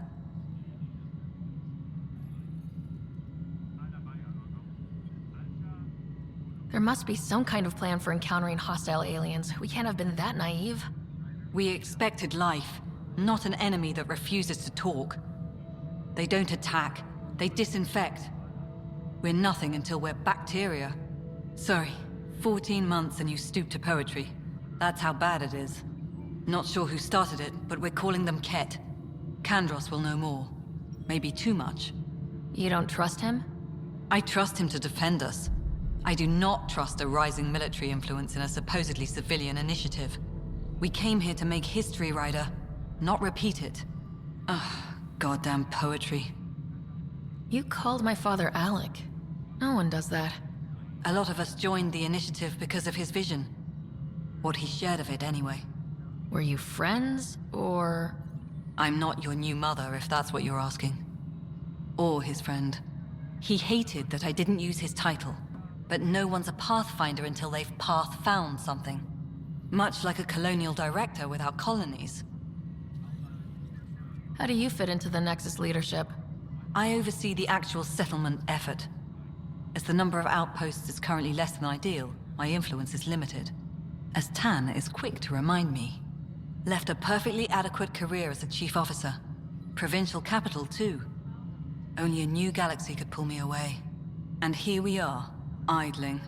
There must be some kind of plan for encountering hostile aliens. We can't have been that naive. We expected life, not an enemy that refuses to talk. They don't attack, they disinfect. We're nothing until we're bacteria. Sorry, 14 months and you stoop to poetry. That's how bad it is. Not sure who started it, but we're calling them Ket. Kandros will know more. Maybe too much. You don't trust him? I trust him to defend us. I do not trust a rising military influence in a supposedly civilian initiative. We came here to make history, Ryder, not repeat it. Ugh, goddamn poetry. You called my father Alec. No one does that. A lot of us joined the initiative because of his vision. What he shared of it, anyway. Were you friends, or...? I'm not your new mother, if that's what you're asking. Or his friend. He hated that I didn't use his title. But no one's a pathfinder until they've path-found something. Much like a colonial director without colonies. How do you fit into the Nexus leadership? I oversee the actual settlement effort. As the number of outposts is currently less than ideal, my influence is limited. As Tan is quick to remind me. Left a perfectly adequate career as a chief officer. Provincial capital, too. Only a new galaxy could pull me away. And here we are. Idling.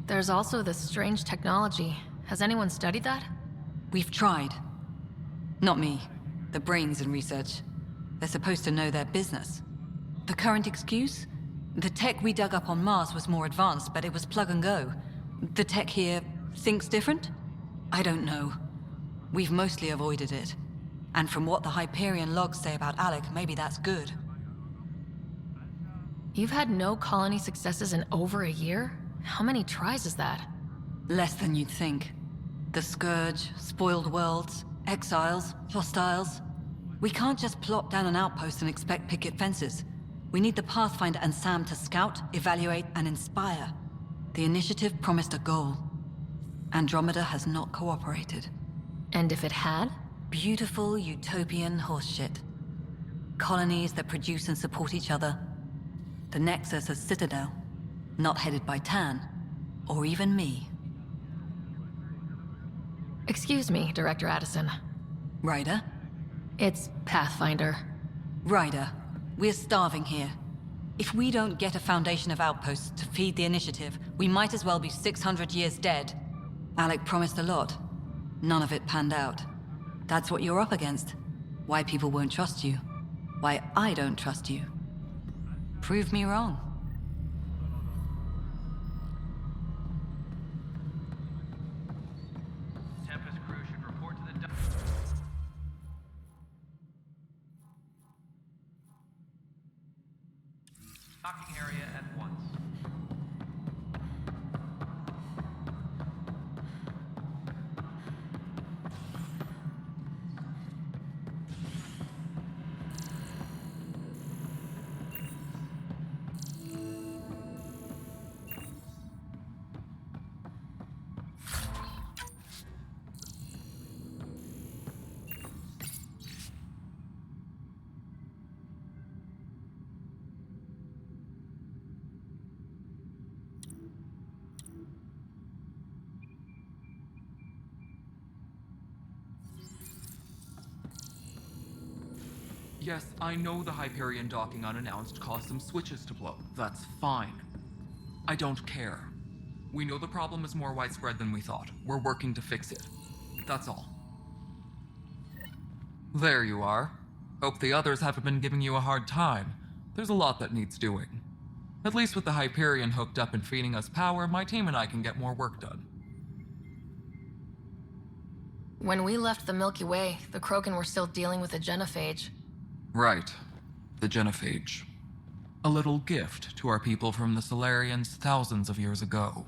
There's also this strange technology. Has anyone studied that? We've tried. Not me. The brains in research. They're supposed to know their business. The current excuse? The tech we dug up on Mars was more advanced, but it was plug and go. The tech here thinks different? I don't know. We've mostly avoided it. And from what the Hyperion logs say about Alec, maybe that's good. You've had no colony successes in over a year? How many tries is that? Less than you'd think. The Scourge, spoiled worlds, exiles, hostiles. We can't just plop down an outpost and expect picket fences. We need the Pathfinder and Sam to scout, evaluate, and inspire. The initiative promised a goal. Andromeda has not cooperated. And if it had? Beautiful utopian horseshit. Colonies that produce and support each other. The Nexus as Citadel, not headed by Tan, or even me. Excuse me, Director Addison. Ryder? It's Pathfinder. Ryder, we're starving here. If we don't get a foundation of outposts to feed the initiative, we might as well be 600 years dead. Alec promised a lot. None of it panned out. That's what you're up against. Why people won't trust you. Why I don't trust you. Prove me wrong. Tempest crew should report to the docking area at once. Yes, I know the Hyperion docking unannounced caused some switches to blow. That's fine. I don't care. We know the problem is more widespread than we thought. We're working to fix it. That's all. There you are. Hope the others haven't been giving you a hard time. There's a lot that needs doing. At least with the Hyperion hooked up and feeding us power, my team and I can get more work done. When we left the Milky Way, the Krogan were still dealing with the genophage. Right. The genophage. A little gift to our people from the Solarians thousands of years ago.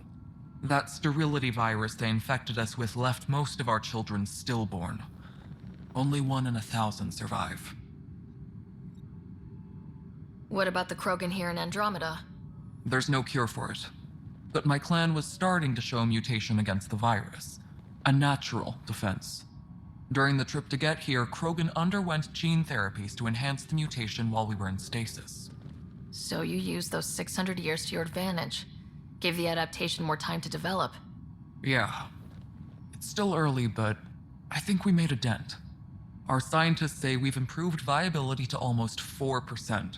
That sterility virus they infected us with left most of our children stillborn. Only 1 in 1,000 survive. What about the Krogan here in Andromeda? There's no cure for it. But my clan was starting to show a mutation against the virus. A natural defense. During the trip to get here, Krogan underwent gene therapies to enhance the mutation while we were in stasis. So you used those 600 years to your advantage. Gave the adaptation more time to develop. Yeah. It's still early, but I think we made a dent. Our scientists say we've improved viability to almost 4%,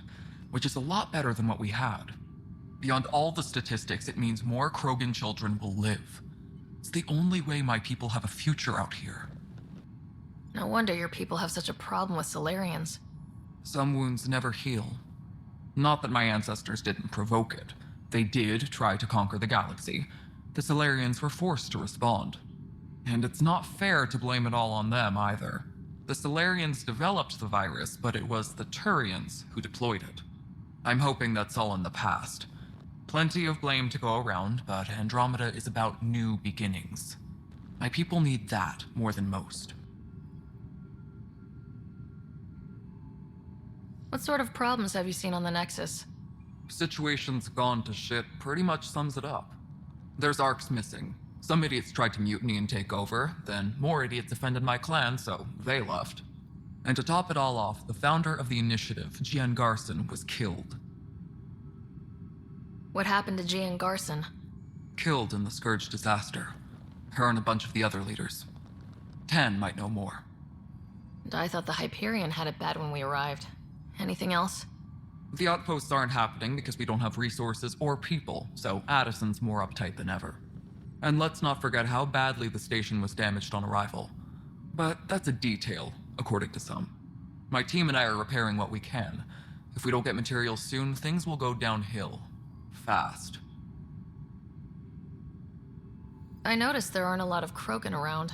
which is a lot better than what we had. Beyond all the statistics, it means more Krogan children will live. It's the only way my people have a future out here. No wonder your people have such a problem with Solarians. Some wounds never heal. Not that my ancestors didn't provoke it. They did try to conquer the galaxy. The Solarians were forced to respond. And it's not fair to blame it all on them either. The Solarians developed the virus, but it was the Turians who deployed it. I'm hoping that's all in the past. Plenty of blame to go around, but Andromeda is about new beginnings. My people need that more than most. What sort of problems have you seen on the Nexus? Situation's gone to shit pretty much sums it up. There's arcs missing. Some idiots tried to mutiny and take over, then more idiots offended my clan, so they left. And to top it all off, the founder of the initiative, Gian Garson, was killed. What happened to Gian Garson? Killed in the Scourge disaster. Her and a bunch of the other leaders. Tan might know more. And I thought the Hyperion had it bad when we arrived. Anything else? The outposts aren't happening because we don't have resources or people, so Addison's more uptight than ever. And let's not forget how badly the station was damaged on arrival. But that's a detail, according to some. My team and I are repairing what we can. If we don't get materials soon, things will go downhill. Fast. I noticed there aren't a lot of Krogan around.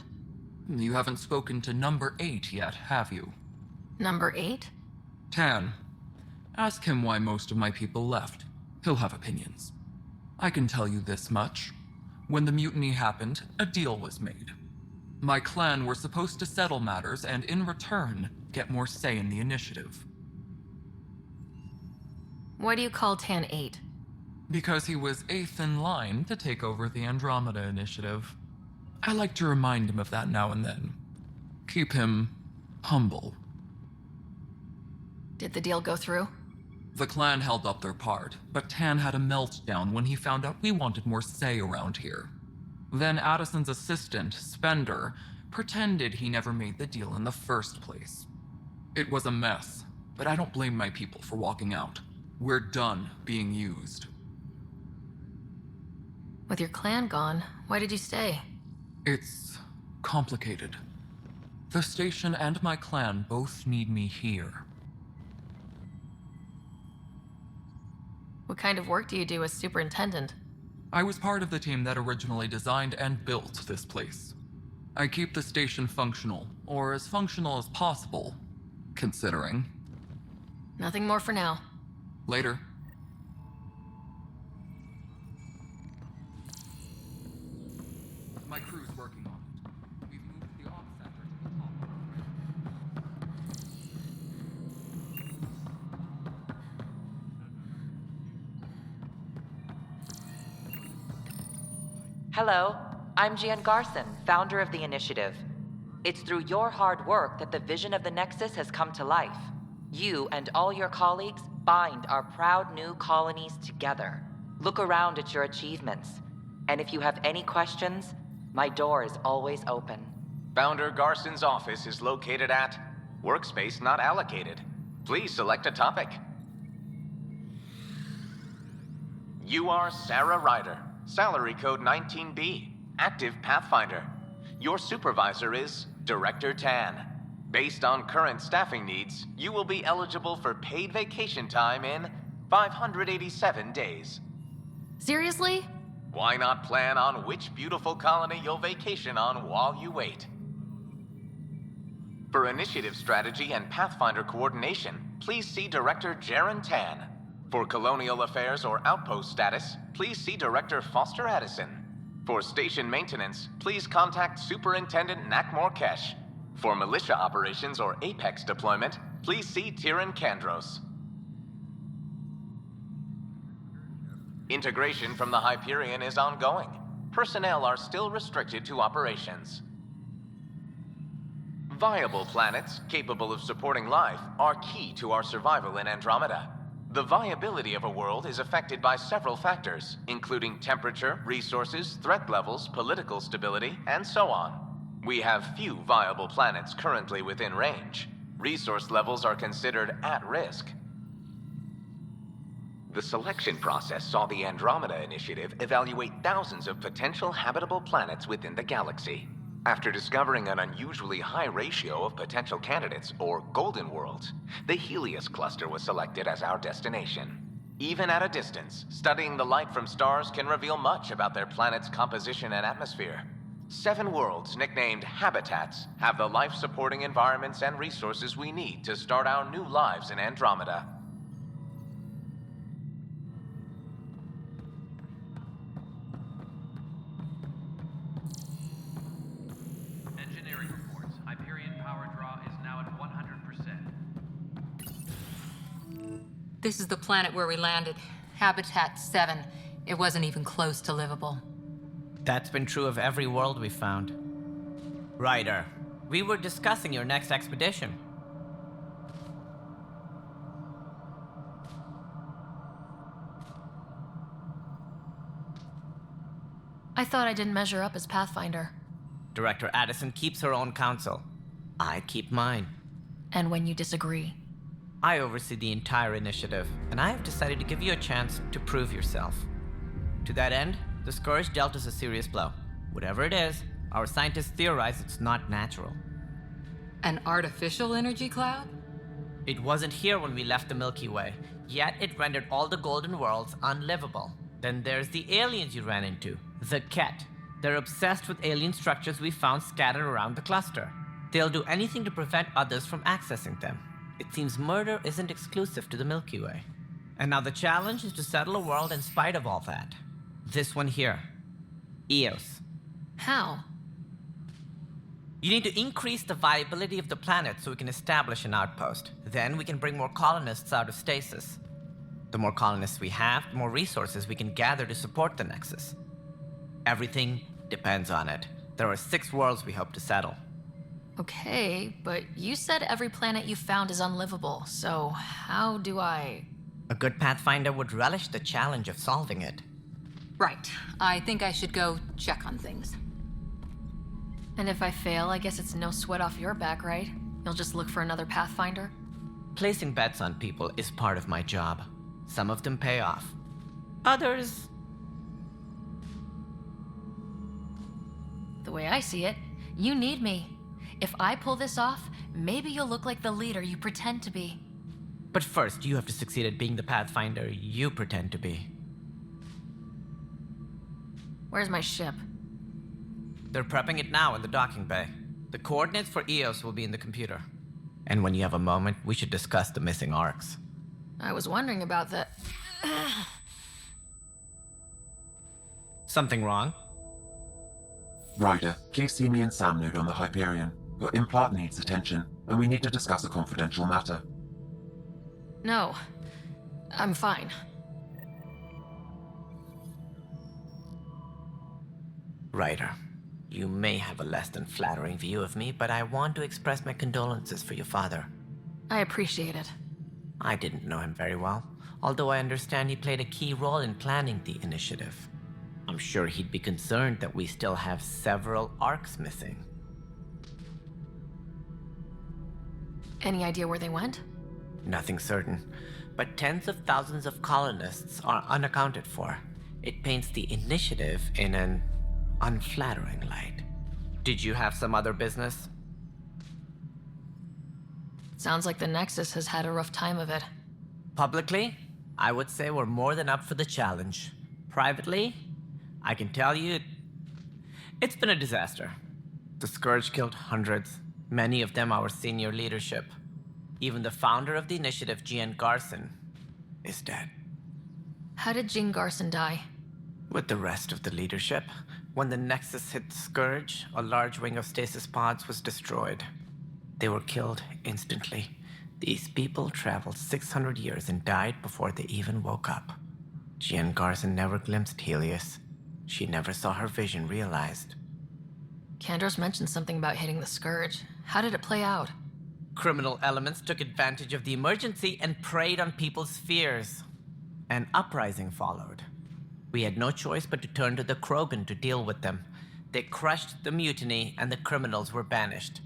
You haven't spoken to number 8 yet, have you? Number 8? Tan. Ask him why most of my people left. He'll have opinions. I can tell you this much. When the mutiny happened, a deal was made. My clan were supposed to settle matters and, in return, get more say in the initiative. Why do you call Tan 8? Because he was 8th in line to take over the Andromeda initiative. I like to remind him of that now and then. Keep him humble. Did the deal go through? The clan held up their part, but Tan had a meltdown when he found out we wanted more say around here. Then Addison's assistant, Spender, pretended he never made the deal in the first place. It was a mess, but I don't blame my people for walking out. We're done being used. With your clan gone, why did you stay? It's complicated. The station and my clan both need me here. What kind of work do you do as superintendent? I was part of the team that originally designed and built this place. I keep the station functional, or as functional as possible, considering. Nothing more for now. Later. My crew's working on it. We've moved the op center to the top. Hello, I'm Gian Garson, founder of the initiative. It's through your hard work that the vision of the Nexus has come to life. You and all your colleagues bind our proud new colonies together. Look around at your achievements. And if you have any questions, my door is always open. Founder Garson's office is located at Workspace Not Allocated. Please select a topic. You are Sarah Ryder, salary code 19B, active Pathfinder. Your supervisor is Director Tan. Based on current staffing needs, you will be eligible for paid vacation time in 587 days. Seriously? Why not plan on which beautiful colony you'll vacation on while you wait? For initiative strategy and Pathfinder coordination, please see Director Jaren Tan. For colonial affairs or outpost status, please see Director Foster Addison. For station maintenance, please contact Superintendent Nakmor Kesh. For militia operations or Apex deployment, please see Tyran Kandros. Integration from the Hyperion is ongoing. Personnel are still restricted to operations. Viable planets capable of supporting life are key to our survival in Andromeda. The viability of a world is affected by several factors, including temperature, resources, threat levels, political stability, and so on. We have few viable planets currently within range. Resource levels are considered at risk. The selection process saw the Andromeda Initiative evaluate thousands of potential habitable planets within the galaxy. After discovering an unusually high ratio of potential candidates, or golden worlds, the Helios cluster was selected as our destination. Even at a distance, studying the light from stars can reveal much about their planet's composition and atmosphere. 7 worlds, nicknamed habitats, have the life-supporting environments and resources we need to start our new lives in Andromeda. Engineering reports. Hyperion power draw is now at 100%. This is the planet where we landed. Habitat 7. It wasn't even close to livable. That's been true of every world we found. Ryder, we were discussing your next expedition. I thought I didn't measure up as Pathfinder. Director Addison keeps her own counsel. I keep mine. And when you disagree? I oversee the entire initiative, and I have decided to give you a chance to prove yourself. To that end, the Scourge dealt us a serious blow. Whatever it is, our scientists theorize it's not natural. An artificial energy cloud? It wasn't here when we left the Milky Way, yet it rendered all the golden worlds unlivable. Then there's the aliens you ran into, the Ket. They're obsessed with alien structures we found scattered around the cluster. They'll do anything to prevent others from accessing them. It seems murder isn't exclusive to the Milky Way. And now the challenge is to settle a world in spite of all that. This one here. Eos. How? You need to increase the viability of the planet so we can establish an outpost. Then we can bring more colonists out of stasis. The more colonists we have, the more resources we can gather to support the Nexus. Everything depends on it. There are 6 worlds we hope to settle. Okay, but you said every planet you found is unlivable, so how do I... A good Pathfinder would relish the challenge of solving it. Right. I think I should go check on things. And if I fail, I guess it's no sweat off your back, right? You'll just look for another Pathfinder? Placing bets on people is part of my job. Some of them pay off. Others... The way I see it, you need me. If I pull this off, maybe you'll look like the leader you pretend to be. But first, you have to succeed at being the Pathfinder you pretend to be. Where's my ship? They're prepping it now in the docking bay. The coordinates for Eos will be in the computer. And when you have a moment, we should discuss the missing arcs. I was wondering about that. Something wrong? Ryder, please see me and Sam Node on the Hyperion. Your implant needs attention, and we need to discuss a confidential matter. No. I'm fine. Ryder, you may have a less than flattering view of me, but I want to express my condolences for your father. I appreciate it. I didn't know him very well, although I understand he played a key role in planning the initiative. I'm sure he'd be concerned that we still have several arcs missing. Any idea where they went? Nothing certain, but tens of thousands of colonists are unaccounted for. It paints the initiative in an unflattering light. Did you have some other business? Sounds like the Nexus has had a rough time of it. Publicly, I would say we're more than up for the challenge. Privately, I can tell you, it's been a disaster. The Scourge killed hundreds, many of them our senior leadership. Even the founder of the initiative, Gian Garson, is dead. How did Jean Garson die? With the rest of the leadership, when the Nexus hit Scourge, a large wing of stasis pods was destroyed. They were killed instantly. These people traveled 600 years and died before they even woke up. Jean Garson never glimpsed Helios. She never saw her vision realized. Kandros mentioned something about hitting the Scourge. How did it play out? Criminal elements took advantage of the emergency and preyed on people's fears. An uprising followed. We had no choice but to turn to the Krogan to deal with them. They crushed the mutiny and the criminals were banished.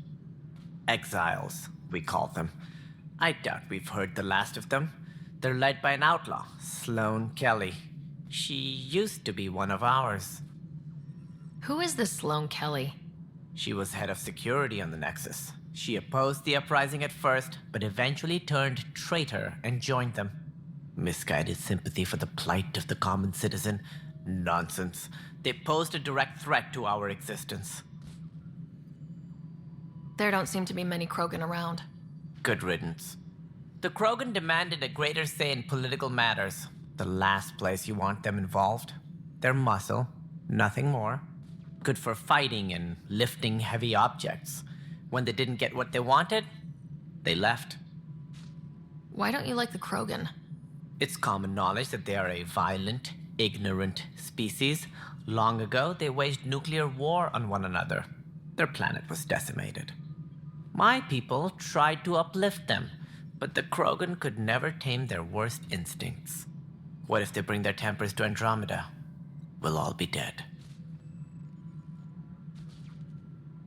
Exiles, we call them. I doubt we've heard the last of them. They're led by an outlaw, Sloane Kelly. She used to be one of ours. Who is this Sloane Kelly? She was head of security on the Nexus. She opposed the uprising at first, but eventually turned traitor and joined them. Misguided sympathy for the plight of the common citizen? Nonsense. They posed a direct threat to our existence. There don't seem to be many Krogan around. Good riddance. The Krogan demanded a greater say in political matters. The last place you want them involved. They're muscle, nothing more. Good for fighting and lifting heavy objects. When they didn't get what they wanted, they left. Why don't you like the Krogan? It's common knowledge that they are a violent, ignorant species. Long ago, they waged nuclear war on one another. Their planet was decimated. My people tried to uplift them, but the Krogan could never tame their worst instincts. What if they bring their tempers to Andromeda? We'll all be dead.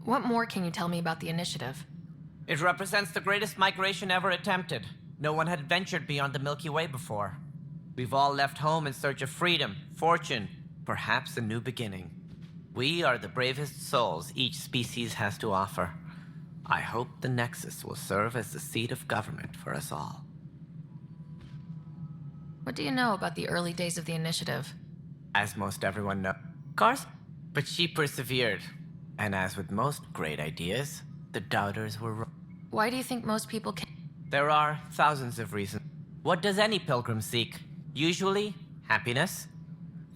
What more can you tell me about the initiative? It represents the greatest migration ever attempted. No one had ventured beyond the Milky Way before. We've all left home in search of freedom, fortune, perhaps a new beginning. We are the bravest souls each species has to offer. I hope the Nexus will serve as the seat of government for us all. What do you know about the early days of the initiative? As most everyone knows, Garson, but she persevered. And as with most great ideas, the doubters were wrong. Why do you think most people can? There are thousands of reasons. What does any pilgrim seek? Usually, happiness.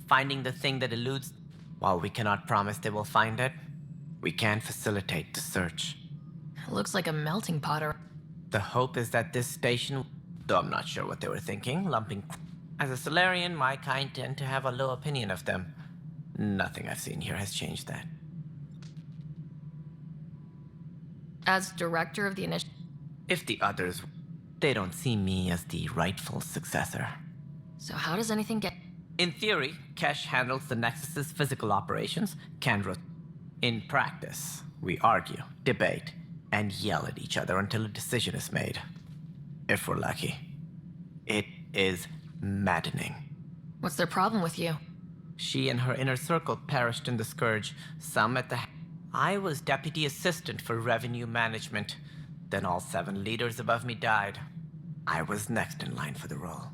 Finding the thing that eludes. While we cannot promise they will find it, we can facilitate the search. It looks like a melting pot. The hope is that this station, though I'm not sure what they were thinking, lumping. As a Solarian, my kind tend to have a low opinion of them. Nothing I've seen here has changed that. As director of the initiative? If the others, they don't see me as the rightful successor. So how does anything get... In theory, Kesh handles the Nexus's physical operations, Kandros. In practice, we argue, debate, and yell at each other until a decision is made. If we're lucky. It is maddening. What's their problem with you? She and her inner circle perished in the Scourge, some at the... I was deputy assistant for revenue management. Then all 7 leaders above me died. I was next in line for the role.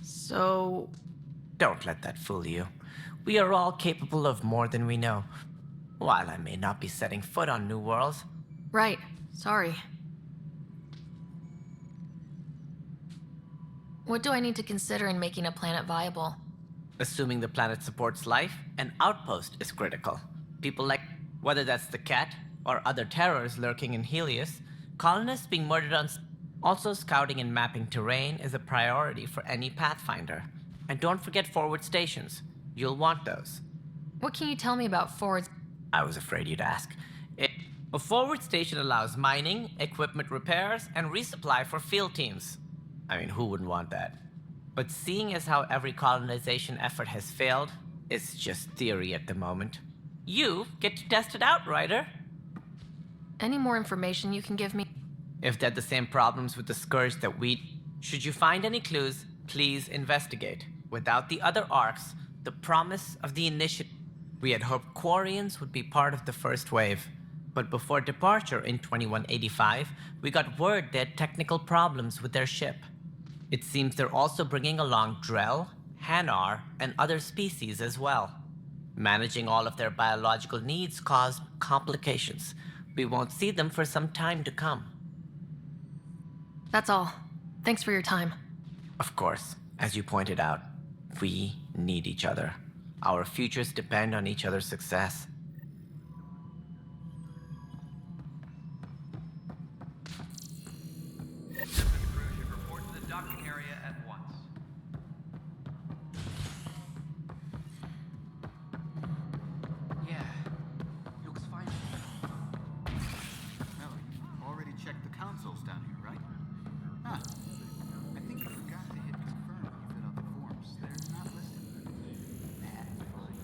So... Don't let that fool you. We are all capable of more than we know. While I may not be setting foot on new worlds... Right. Sorry. What do I need to consider in making a planet viable? Assuming the planet supports life, an outpost is critical. People like, whether that's the cat or other terrors lurking in Helios, colonists being murdered on... Also, scouting and mapping terrain is a priority for any Pathfinder. And don't forget forward stations. You'll want those. What can you tell me about forwards? I was afraid you'd ask. A forward station allows mining, equipment repairs, and resupply for field teams. I mean, who wouldn't want that? But seeing as how every colonization effort has failed, it's just theory at the moment. You get to test it out, Ryder. Any more information you can give me? If they had the same problems with the Scourge that we... Should you find any clues, please investigate. Without the other arcs, the promise of the initiative... We had hoped Quarians would be part of the first wave. But before departure in 2185, we got word they had technical problems with their ship. It seems they're also bringing along Drell, Hanar, and other species as well. Managing all of their biological needs caused complications. We won't see them for some time to come. That's all. Thanks for your time. Of course, as you pointed out, we need each other. Our futures depend on each other's success. docking area at once. Yeah, looks fine. Melanie, already checked the consoles down here, right? Huh. I think you forgot to hit confirm when you fill out the forms. They're not listed. That's fine.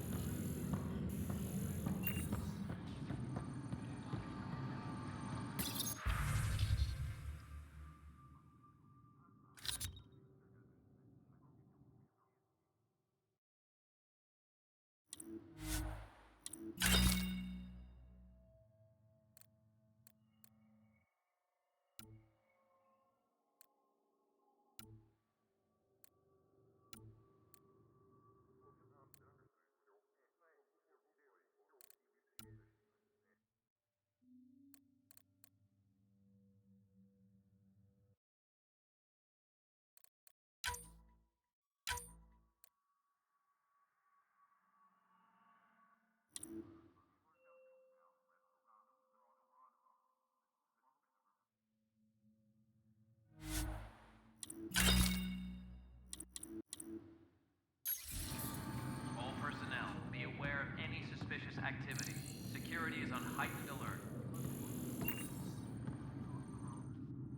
All personnel, be aware of any suspicious activity. Security is on heightened alert.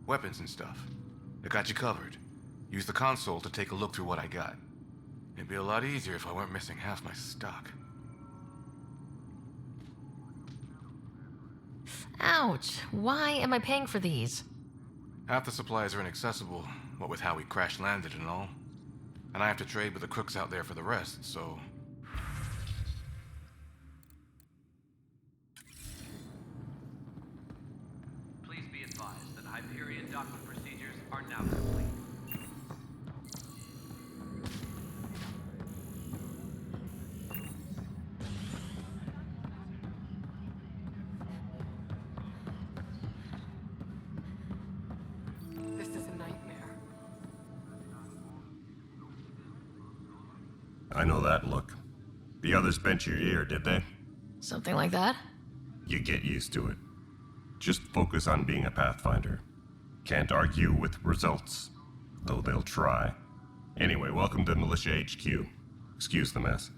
Weapons and stuff. I got you covered. Use the console to take a look through what I got. It'd be a lot easier if I weren't missing half my stock. Ouch. Why am I paying for these? Half the supplies are inaccessible, what with how we crash-landed and all. And I have to trade with the crooks out there for the rest, so... Please be advised that Hyperion docking procedures are now complete. This is a nightmare. I know that look. The others bent your ear, did they? Something like that? You get used to it. Just focus on being a Pathfinder. Can't argue with results, though they'll try. Anyway, welcome to Militia HQ. Excuse the mess.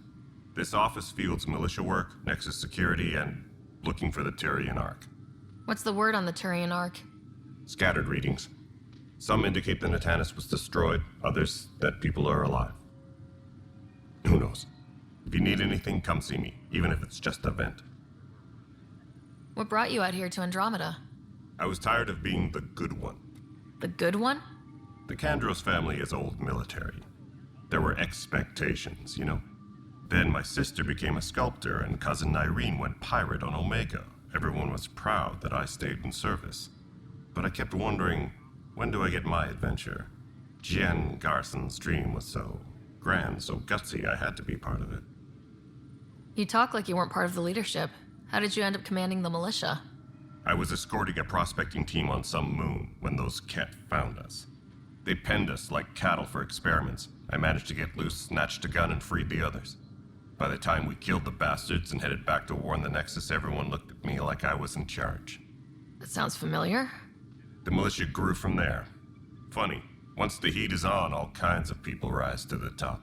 This office fields militia work, Nexus security, and looking for the Turian Ark. What's the word on the Turian Ark? Scattered readings. Some indicate the Natanus was destroyed, others that people are alive. Who knows? If you need anything, come see me, even if it's just a vent. What brought you out here to Andromeda? I was tired of being the good one. The good one? The Kandros family is old military. There were expectations, you know. Then my sister became a sculptor and cousin Irene went pirate on Omega. Everyone was proud that I stayed in service. But I kept wondering, when do I get my adventure? Jen Garson's dream was so grand, so gutsy, I had to be part of it. You talk like you weren't part of the leadership. How did you end up commanding the militia? I was escorting a prospecting team on some moon when those Ket found us. They penned us like cattle for experiments. I managed to get loose, snatched a gun, and freed the others. By the time we killed the bastards and headed back to warn the Nexus, everyone looked at me like I was in charge. That sounds familiar. The militia grew from there. Funny, once the heat is on, all kinds of people rise to the top.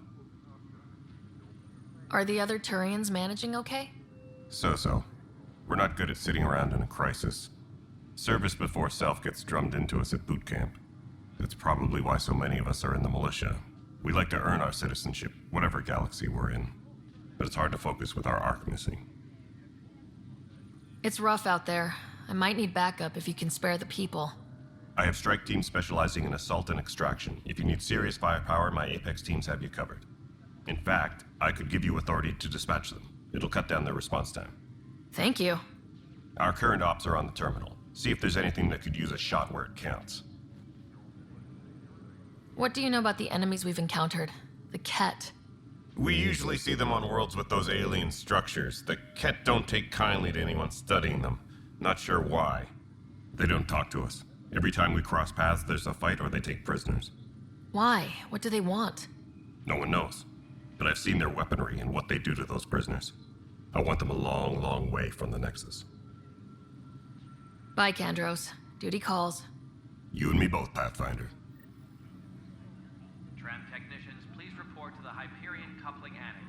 Are the other Turians managing okay? So-so. We're not good at sitting around in a crisis. Service before self gets drummed into us at boot camp. That's probably why so many of us are in the militia. We like to earn our citizenship, whatever galaxy we're in. But it's hard to focus with our arc missing. It's rough out there. I might need backup if you can spare the people. I have strike teams specializing in assault and extraction. If you need serious firepower, my Apex teams have you covered. In fact, I could give you authority to dispatch them. It'll cut down their response time. Thank you. Our current ops are on the terminal. See if there's anything that could use a shot where it counts. What do you know about the enemies we've encountered? The Ket. We usually see them on worlds with those alien structures. The Ket don't take kindly to anyone studying them. Not sure why. They don't talk to us. Every time we cross paths, there's a fight or they take prisoners. Why? What do they want? No one knows. But I've seen their weaponry and what they do to those prisoners. I want them a long, long way from the Nexus. Bye, Kandros. Duty calls. You and me both, Pathfinder. please report to the Hyperion Coupling Annex.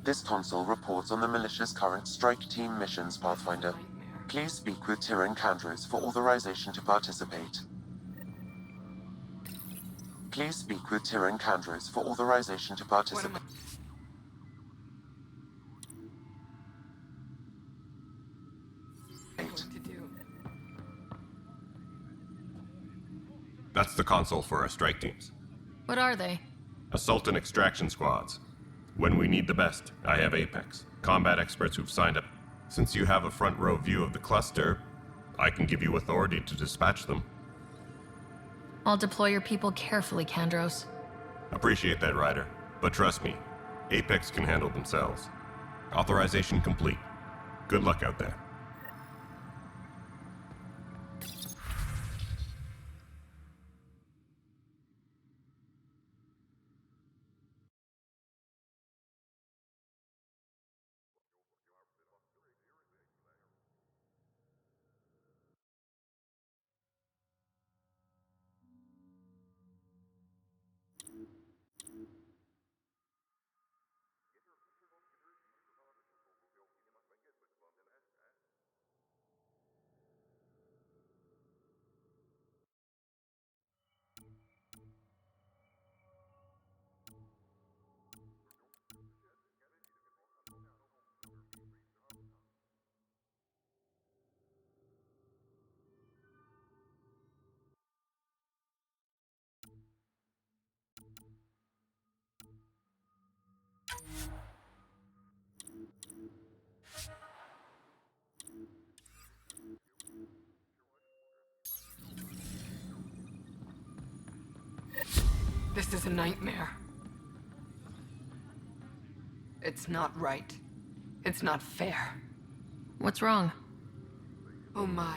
This console reports on the militia's current strike team missions, Pathfinder. Please speak with Tyrion Candros for authorization to participate. Please speak with Tyrion Candros for authorization to participate. That's the console for our strike teams. What are they? Assault and extraction squads. When we need the best, I have Apex, combat experts who've signed up. Since you have a front row view of the cluster, I can give you authority to dispatch them. I'll deploy your people carefully, Candros. Appreciate that, Ryder. But trust me, Apex can handle themselves. Authorization complete. Good luck out there. This is a nightmare. It's not right. It's not fair. What's wrong? Oh my,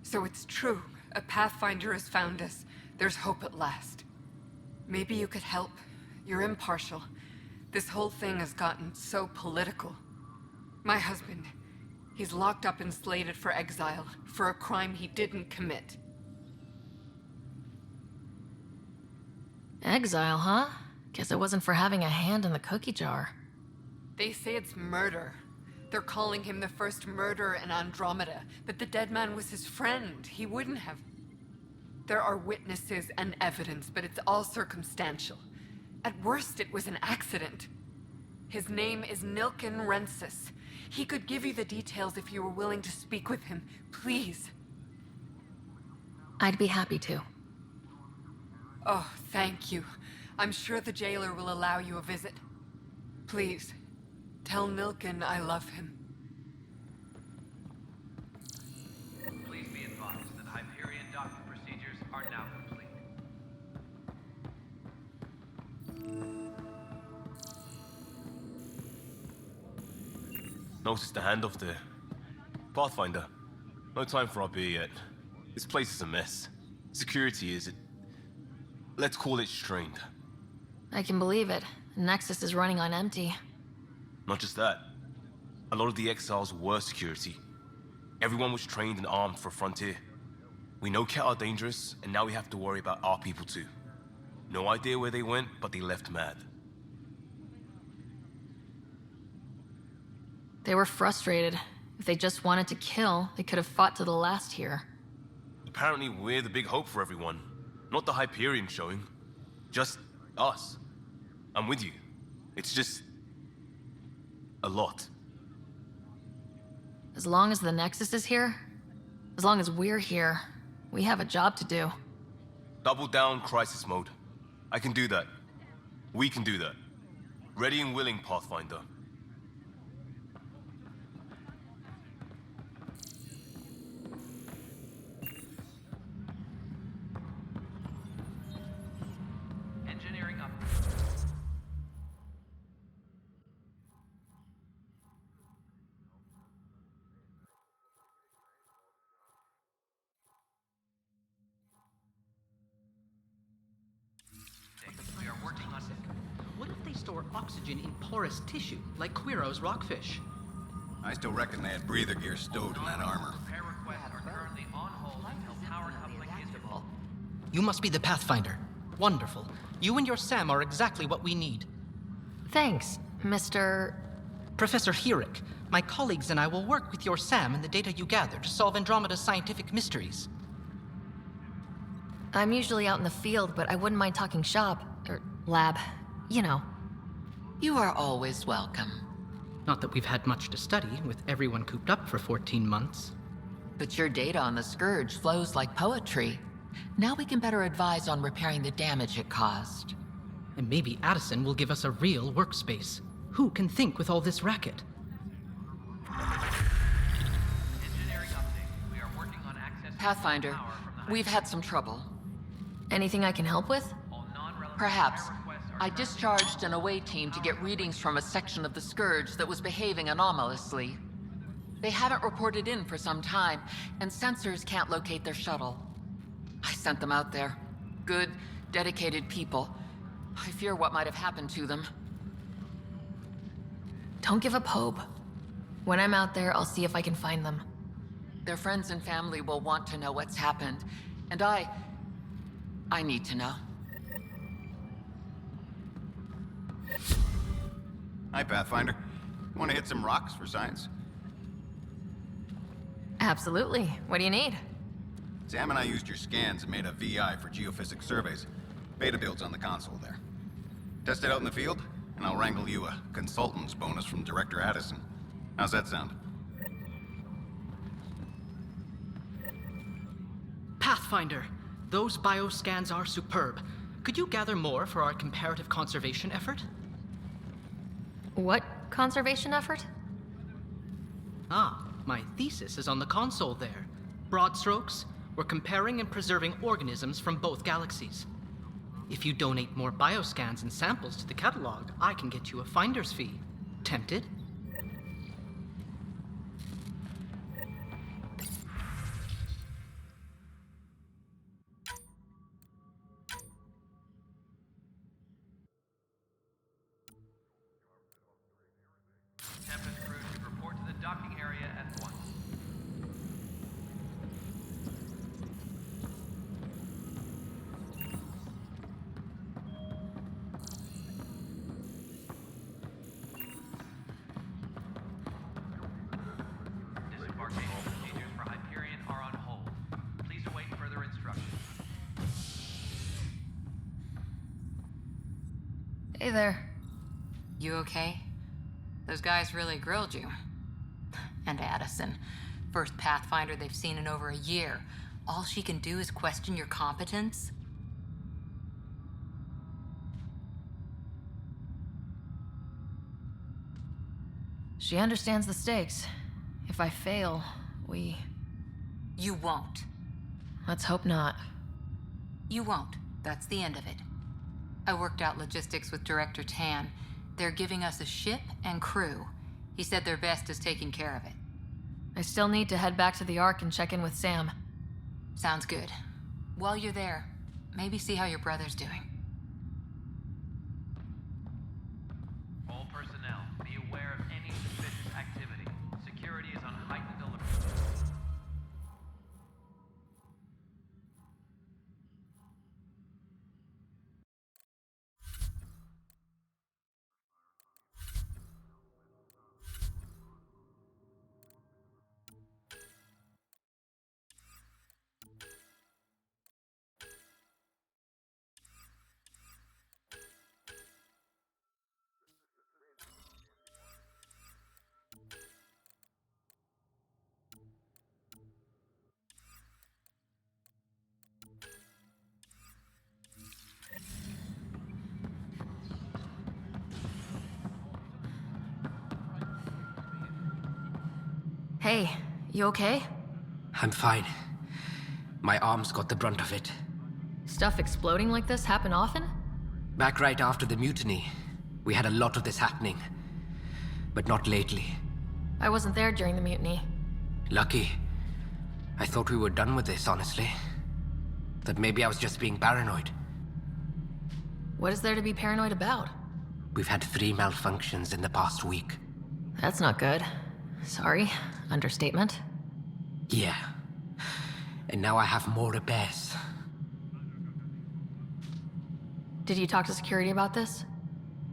So it's true. A Pathfinder has found us. There's hope at last. Maybe you could help. You're impartial. This whole thing has gotten so political. My husband, he's locked up and slated for exile for a crime he didn't commit. Exile, huh? Guess it wasn't for having a hand in the cookie jar. They say it's murder. They're calling him the first murderer in Andromeda, but the dead man was his friend. He wouldn't have. There are witnesses and evidence, but it's all circumstantial. At worst, it was an accident. His name is Nilken Rensis. He could give you the details if you were willing to speak with him. Please. I'd be happy to. Oh, thank you. I'm sure the jailer will allow you a visit. Please, tell Nilken I love him. Please be advised that Hyperion docking procedures are now complete. Notice the handoff there. Pathfinder, no time for our beer yet. This place is a mess. Security is, let's call it strained. I can believe it. Nexus is running on empty. Not just that. A lot of the exiles were security. Everyone was trained and armed for Frontier. We know Ket are dangerous, and now we have to worry about our people too. No idea where they went, but they left mad. They were frustrated. If they just wanted to kill, they could have fought to the last here. Apparently we're the big hope for everyone. Not the Hyperion showing. Just us. I'm with you. It's just... a lot. As long as the Nexus is here, as long as we're here, we have a job to do. Double down crisis mode. I can do that. We can do that. Ready and willing, Pathfinder. Engineering up. We are working on it. What if they store oxygen in porous tissue, like Quiro's rockfish? I still reckon they had breather gear stowed in that armor. Repair requests are currently on hold until power coupling is deployed. You must be the Pathfinder. Wonderful. You and your Sam are exactly what we need. Thanks, Mr. Professor Herrick, my colleagues and I will work with your Sam and the data you gather to solve Andromeda's scientific mysteries. I'm usually out in the field, but I wouldn't mind talking shop, or lab, you know. You are always welcome. Not that we've had much to study, with everyone cooped up for 14 months. But your data on the Scourge flows like poetry. Now we can better advise on repairing the damage it caused. And maybe Addison will give us a real workspace. Who can think with all this racket? Engineering update. We are working on access to Pathfinder, power from the we've had some trouble. Anything I can help with? Perhaps. I discharged an away team to get readings from a section of the Scourge that was behaving anomalously. They haven't reported in for some time, and sensors can't locate their shuttle. I sent them out there. Good, dedicated people. I fear what might have happened to them. Don't give up hope. When I'm out there, I'll see if I can find them. Their friends and family will want to know what's happened, and I need to know. Hi, Pathfinder. Want to hit some rocks for science? Absolutely. What do you need? Sam and I used your scans and made a VI for geophysics surveys. Beta builds on the console there. Test it out in the field, and I'll wrangle you a consultant's bonus from Director Addison. How's that sound? Pathfinder, those bioscans are superb. Could you gather more for our comparative conservation effort? What conservation effort? Ah, my thesis is on the console there. Broad strokes, we're comparing and preserving organisms from both galaxies. If you donate more bioscans and samples to the catalog, I can get you a finder's fee. Tempted? Tempest crew should report to the docking area at once. Disembarkation procedures for Hyperion are on hold. Please await further instructions. Hey there. You okay? Those guys really grilled you. And Addison. First Pathfinder they've seen in over a year. All she can do is question your competence? She understands the stakes. If I fail, You won't. Let's hope not. You won't. That's the end of it. I worked out logistics with Director Tan. They're giving us a ship and crew. He said their best is taking care of it. I still need to head back to the Ark and check in with Sam. Sounds good. While you're there, maybe see how your brother's doing. All personnel, be aware of any suspicious activity. Security is on heightened alert. Hey, you okay? I'm fine. My arms got the brunt of it. Stuff exploding like this happen often? Back right after the mutiny, we had a lot of this happening. But not lately. I wasn't there during the mutiny. Lucky. I thought we were done with this, honestly. That maybe I was just being paranoid. What is there to be paranoid about? We've had 3 malfunctions in the past week. That's not good. Sorry, understatement. Yeah. And now I have more repairs. Did you talk to security about this?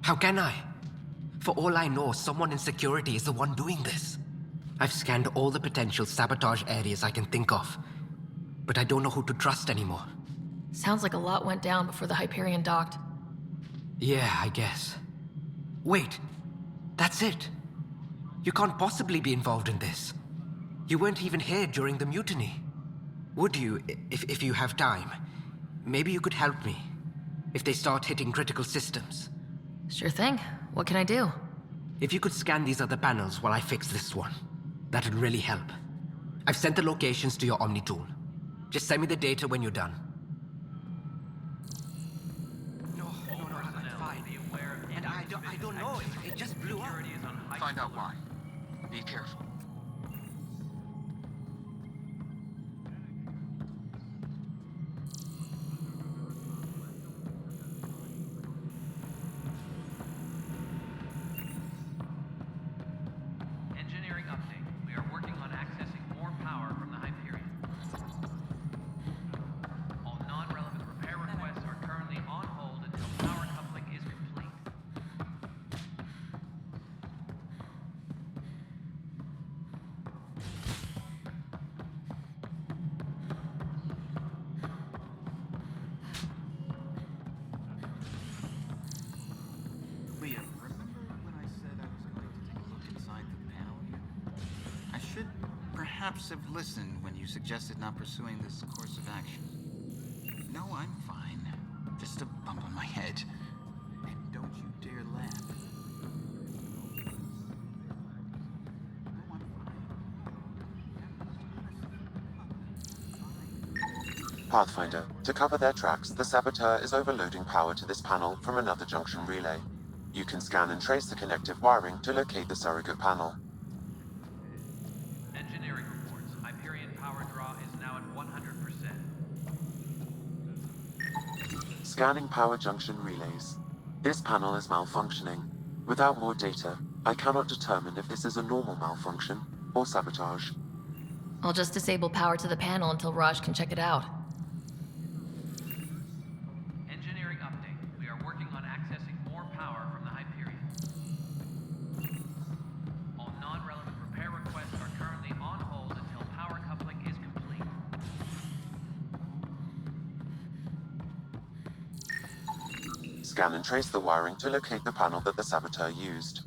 How can I? For all I know, someone in security is the one doing this. I've scanned all the potential sabotage areas I can think of, but I don't know who to trust anymore. Sounds like a lot went down before the Hyperion docked. Yeah, I guess. Wait, that's it. You can't possibly be involved in this. You weren't even here during the mutiny. Would you, if you have time? Maybe you could help me, if they start hitting critical systems. Sure thing. What can I do? If you could scan these other panels while I fix this one, that'd really help. I've sent the locations to your Omni tool. Just send me the data when you're done. No, I'm fine. And I don't know. It just blew up. Find out why. Be careful. Engineering update. We are working on accessing more power from the Hyperion. All non-relevant repair requests are currently on hold until power coupling is complete. Leah, remember when I said I was going to take a look inside the panel here? I should perhaps have listened when you suggested not pursuing this course of action. No, I'm fine. Just a bump on my head. And don't you dare laugh. Pathfinder, to cover their tracks, the Saboteur is overloading power to this panel from another junction relay. You can scan and trace the connective wiring to locate the surrogate panel. Engineering reports. Hyperion power draw is now at 100%. Scanning power junction relays. This panel is malfunctioning. Without more data, I cannot determine if this is a normal malfunction or sabotage. I'll just disable power to the panel until Raj can check it out. Engineering update. We are working on accessing more power from the Hyperion. All non-relevant repair requests are currently on hold until power coupling is complete. Scan and trace the wiring to locate the panel that the Saboteur used.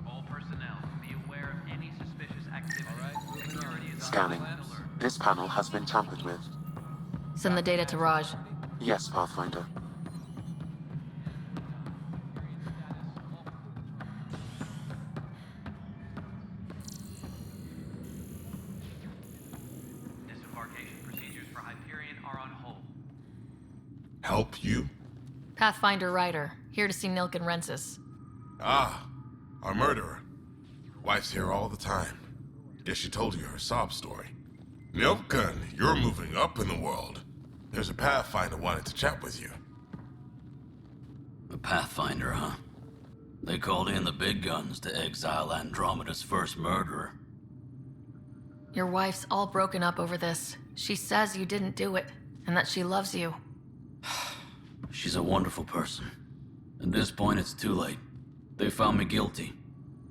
All personnel, be aware of any suspicious activity. Security is on Scanning. alert. This panel has been tampered with. Send the data to Raj. Yes, Pathfinder. Disembarkation procedures for Hyperion are on hold. Help you? Pathfinder Ryder, here to see Nilk and Rensis. Ah, our murderer. Wife's here all the time. Guess she told you her sob story. Nilkan, you're moving up in the world. There's a Pathfinder wanted to chat with you. A Pathfinder, huh? They called in the big guns to exile Andromeda's first murderer. Your wife's all broken up over this. She says you didn't do it, and that she loves you. She's a wonderful person. At this point, it's too late. They found me guilty.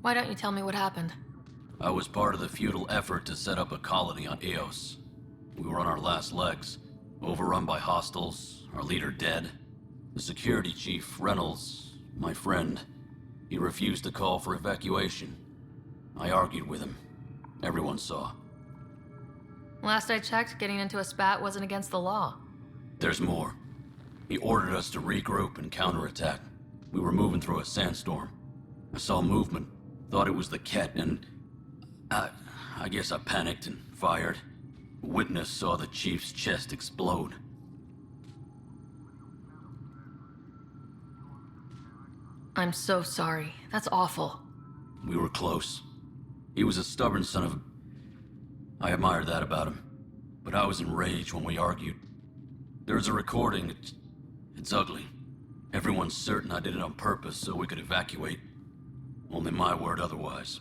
Why don't you tell me what happened? I was part of the futile effort to set up a colony on Eos. We were on our last legs, overrun by hostiles, our leader dead. The security chief, Reynolds, my friend, he refused to call for evacuation. I argued with him. Everyone saw. Last I checked, getting into a spat wasn't against the law. There's more. He ordered us to regroup and counterattack. We were moving through a sandstorm. I saw movement, thought it was the Ket, and I guess I panicked and fired. A witness saw the chief's chest explode. I'm so sorry. That's awful. We were close. He was a stubborn son of a... I admired that about him. But I was enraged when we argued. There's a recording. It's ugly. Everyone's certain I did it on purpose so we could evacuate. Only my word otherwise.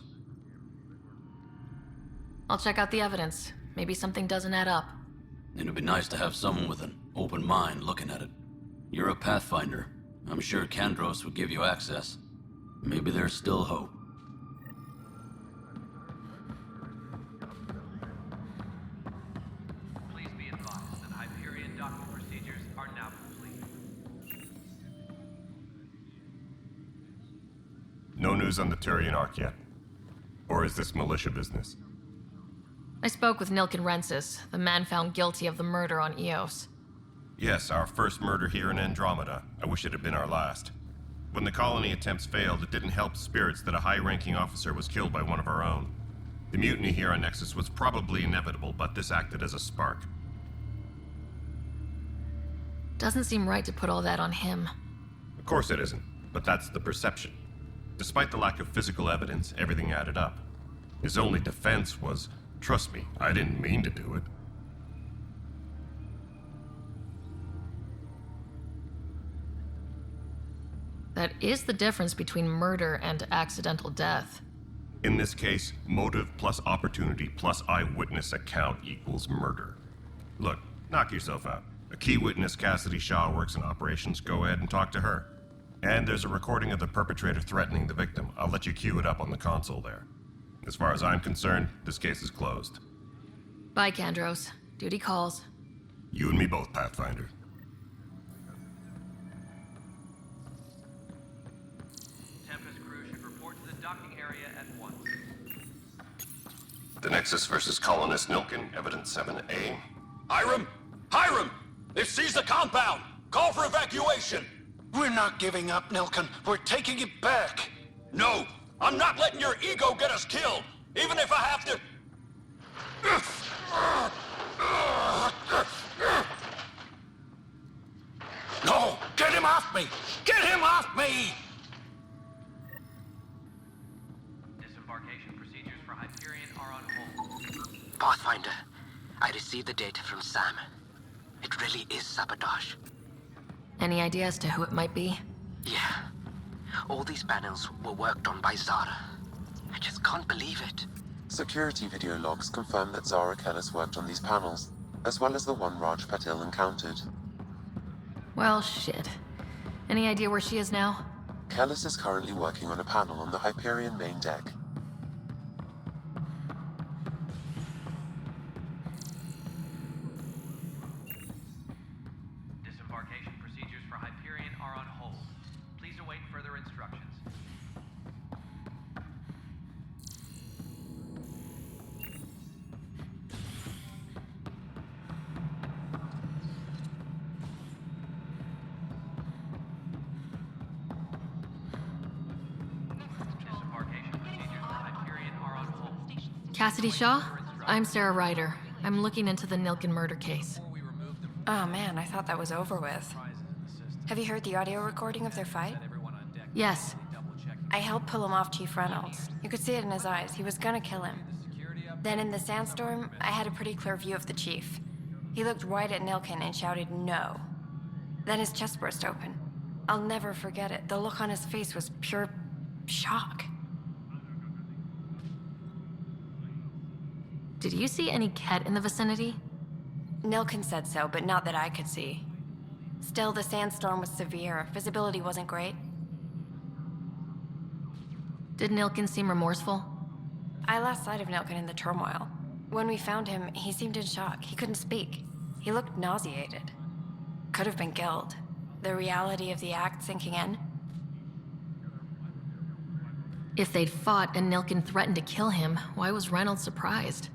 I'll check out the evidence. Maybe something doesn't add up. It'd be nice to have someone with an open mind looking at it. You're a Pathfinder. I'm sure Kandros would give you access. Maybe there's still hope. Please be advised that Hyperion docking procedures are now complete. No news on the Turian Ark yet? Or is this militia business? I spoke with Nilken Rensis, the man found guilty of the murder on Eos. Yes, our first murder here in Andromeda. I wish it had been our last. When the colony attempts failed, it didn't help spirits that a high-ranking officer was killed by one of our own. The mutiny here on Nexus was probably inevitable, but this acted as a spark. Doesn't seem right to put all that on him. Of course it isn't, but that's the perception. Despite the lack of physical evidence, everything added up. His only defense was, "Trust me, I didn't mean to do it." That is the difference between murder and accidental death. In this case, motive plus opportunity plus eyewitness account equals murder. Look, knock yourself out. A key witness, Cassidy Shaw, works in operations. Go ahead and talk to her. And there's a recording of the perpetrator threatening the victim. I'll let you cue it up on the console there. As far as I'm concerned, this case is closed. Bye, Kandros. Duty calls. You and me both, Pathfinder. Tempest crew should report to the docking area at once. The Nexus versus colonist Nilken, evidence 7A. Hiram! Hiram! They've seized the compound! Call for evacuation! We're not giving up, Nilken. We're taking it back. No! I'm not letting your ego get us killed! Even if I have to... No! Get him off me! Get him off me! Disembarkation procedures for Hyperion are on hold. Pathfinder, I received the data from Sam. It really is sabotage. Any idea as to who it might be? Yeah. All these panels were worked on by Zara. I just can't believe it. Security video logs confirm that Zara Kellis worked on these panels, as well as the one Raj Patil encountered. Well, shit. Any idea where she is now? Kellis is currently working on a panel on the Hyperion main deck. Disembarkation procedures for Hyperion are on hold. Please await further instructions. Disembarkation procedures for Hyperion are on hold. Cassidy Shaw? I'm Sarah Ryder. I'm looking into the Nilken murder case. Oh man, I thought that was over with. Have you heard the audio recording of their fight? Yes. I helped pull him off Chief Reynolds. You could see it in his eyes. He was gonna kill him. Then in the sandstorm, I had a pretty clear view of the chief. He looked right at Nilken and shouted no. Then his chest burst open. I'll never forget it. The look on his face was pure shock. Did you see any Ket in the vicinity? Nilken said so, but not that I could see. Still, the sandstorm was severe. Visibility wasn't great. Did Nilken seem remorseful? I lost sight of Nilken in the turmoil. When we found him, he seemed in shock. He couldn't speak. He looked nauseated. Could have been guilt. The reality of the act sinking in. If they'd fought and Nilken threatened to kill him, why was Reynolds surprised?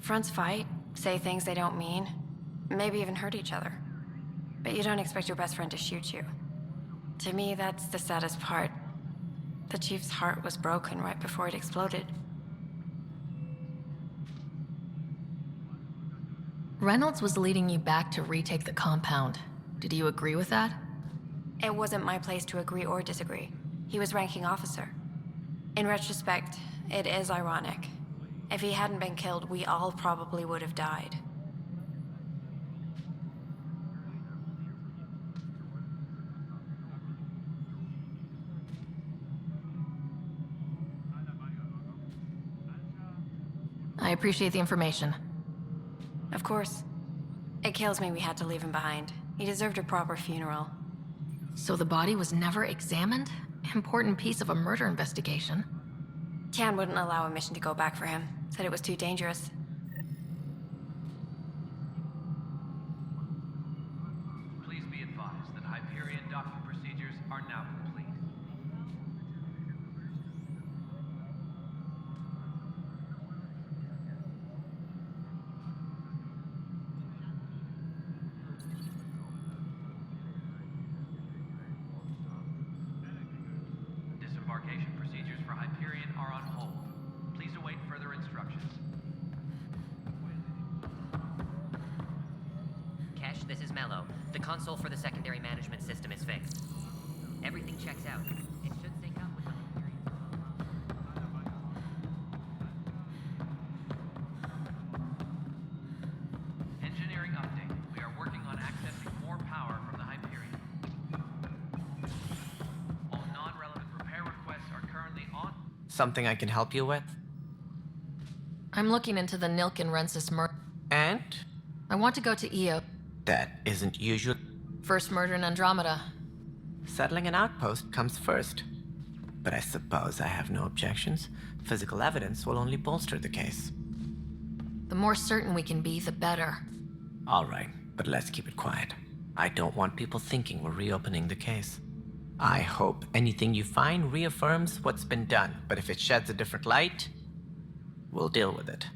Fronts fight, say things they don't mean, maybe even hurt each other. But you don't expect your best friend to shoot you. To me, that's the saddest part. The chief's heart was broken right before it exploded. Reynolds was leading you back to retake the compound. Did you agree with that? It wasn't my place to agree or disagree. He was ranking officer. In retrospect, it is ironic. If he hadn't been killed, we all probably would have died. I appreciate the information. Of course. It kills me we had to leave him behind. He deserved a proper funeral. So the body was never examined? Important piece of a murder investigation. Tian wouldn't allow a mission to go back for him. Said it was too dangerous. Please be advised that Hyperion docking procedures are now complete. Disembarkation procedures for Hyperion are on hold. Please await further instructions. Kesh, this is Mello. The console for the secondary management system is fixed. Everything checks out. It should sync up with the Hyperion. Engineering update. We are working on accessing more power from the Hyperion. All non-relevant repair requests are currently on. Something I can help you with? I'm looking into the Nilken Rensis murder. And? I want to go to EO. That isn't usual. First murder in Andromeda. Settling an outpost comes first. But I suppose I have no objections. Physical evidence will only bolster the case. The more certain we can be, the better. All right, but let's keep it quiet. I don't want people thinking we're reopening the case. I hope anything you find reaffirms what's been done, but if it sheds a different light, we'll deal with it.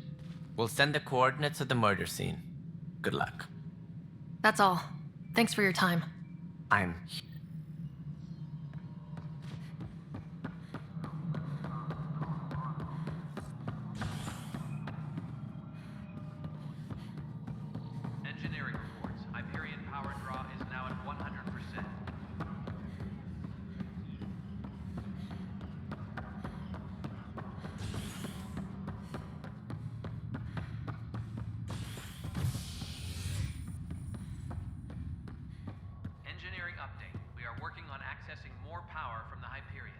We'll send the coordinates of the murder scene. Good luck. That's all. Thanks for your time. I'm... Engineering reports. Hyperion power draw is now at 100%. Engineering update. We are working on accessing more power from the Hyperion.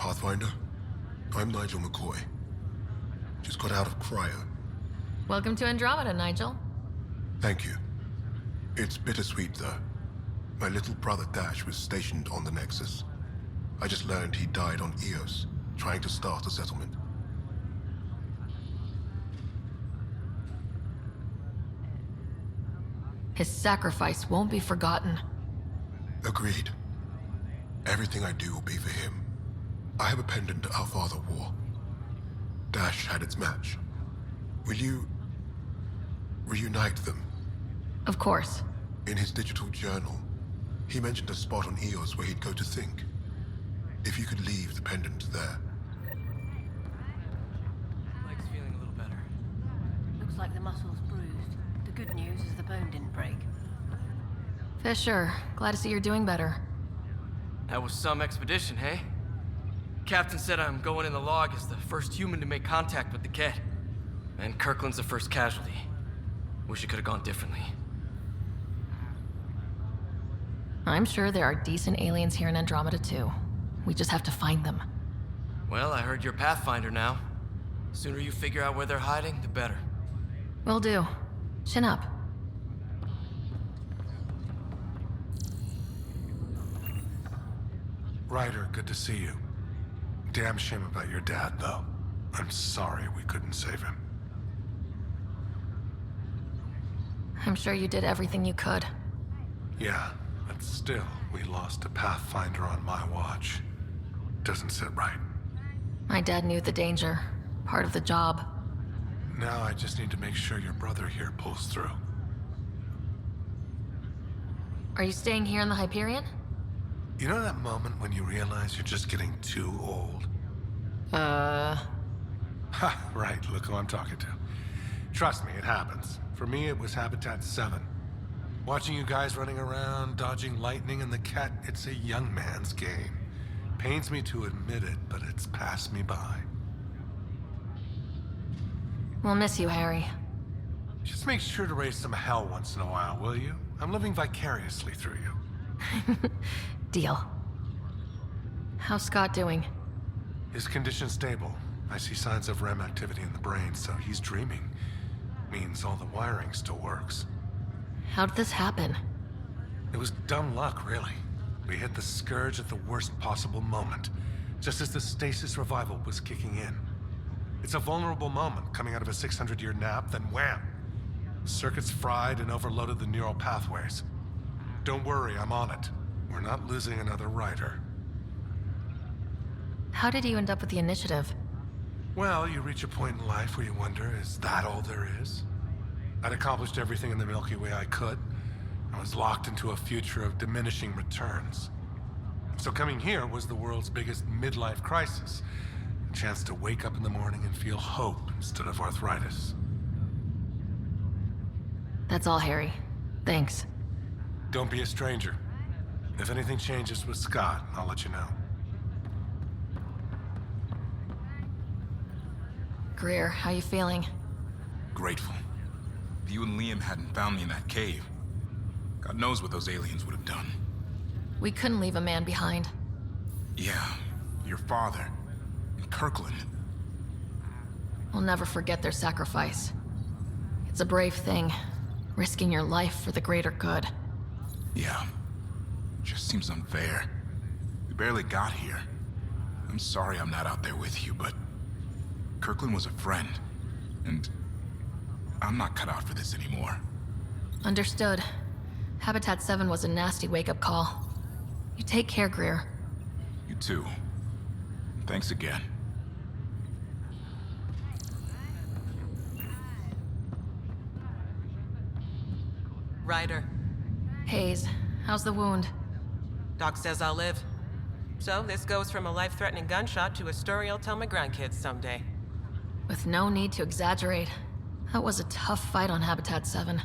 Pathfinder. I'm Nigel McCoy. Just got out of cryo. Welcome to Andromeda, Nigel. Thank you. It's bittersweet, though. My little brother Dash was stationed on the Nexus. I just learned he died on Eos, trying to start a settlement. His sacrifice won't be forgotten. Agreed. Everything I do will be for him. I have a pendant our father wore. Dash had its match. Will you reunite them? Of course. In his digital journal, he mentioned a spot on Eos where he'd go to think. If you could leave the pendant there. Leg's feeling a little better. Looks like the muscle's bruised. The good news is the bone didn't break. Fisher, glad to see you're doing better. That was some expedition, hey? Captain said I'm going in the log as the first human to make contact with the Ket. And Kirkland's the first casualty. Wish it could have gone differently. I'm sure there are decent aliens here in Andromeda too. We just have to find them. Well, I heard you're Pathfinder now. Sooner you figure out where they're hiding, the better. Will do. Chin up. Ryder, good to see you. Damn shame about your dad, though. I'm sorry we couldn't save him. I'm sure you did everything you could. Yeah, but still, we lost a Pathfinder on my watch. Doesn't sit right. My dad knew the danger. Part of the job. Now I just need to make sure your brother here pulls through. Are you staying here in the Hyperion? You know that moment when you realize you're just getting too old? Ha, right, look who I'm talking to. Trust me, it happens. For me, it was Habitat 7. Watching you guys running around, dodging lightning and the Ket, it's a young man's game. Pains me to admit it, but it's passed me by. We'll miss you, Harry. Just make sure to raise some hell once in a while, will you? I'm living vicariously through you. Deal. How's Scott doing? His condition's stable. I see signs of REM activity in the brain, so he's dreaming. Means all the wiring still works. How did this happen? It was dumb luck, really. We hit the Scourge at the worst possible moment, just as the stasis revival was kicking in. It's a vulnerable moment coming out of a 600-year nap, then wham! Circuits fried and overloaded the neural pathways. Don't worry, I'm on it. We're not losing another Ryder. How did you end up with the initiative? Well, you reach a point in life where you wonder, is that all there is? I'd accomplished everything in the Milky Way I could. I was locked into a future of diminishing returns. So coming here was the world's biggest midlife crisis. A chance to wake up in the morning and feel hope instead of arthritis. That's all, Harry. Thanks. Don't be a stranger. If anything changes with Scott, I'll let you know. Greer, how you feeling? Grateful. If you and Liam hadn't found me in that cave, God knows what those aliens would have done. We couldn't leave a man behind. Yeah, your father, and Kirkland. We'll never forget their sacrifice. It's a brave thing, risking your life for the greater good. Yeah, just seems unfair. We barely got here. I'm sorry I'm not out there with you, but Kirkland was a friend, and I'm not cut out for this anymore. Understood. Habitat 7 was a nasty wake-up call. You take care, Greer. You too. Thanks again. Ryder. Hayes, how's the wound? Doc says I'll live. So this goes from a life-threatening gunshot to a story I'll tell my grandkids someday. With no need to exaggerate. That was a tough fight on Habitat 7.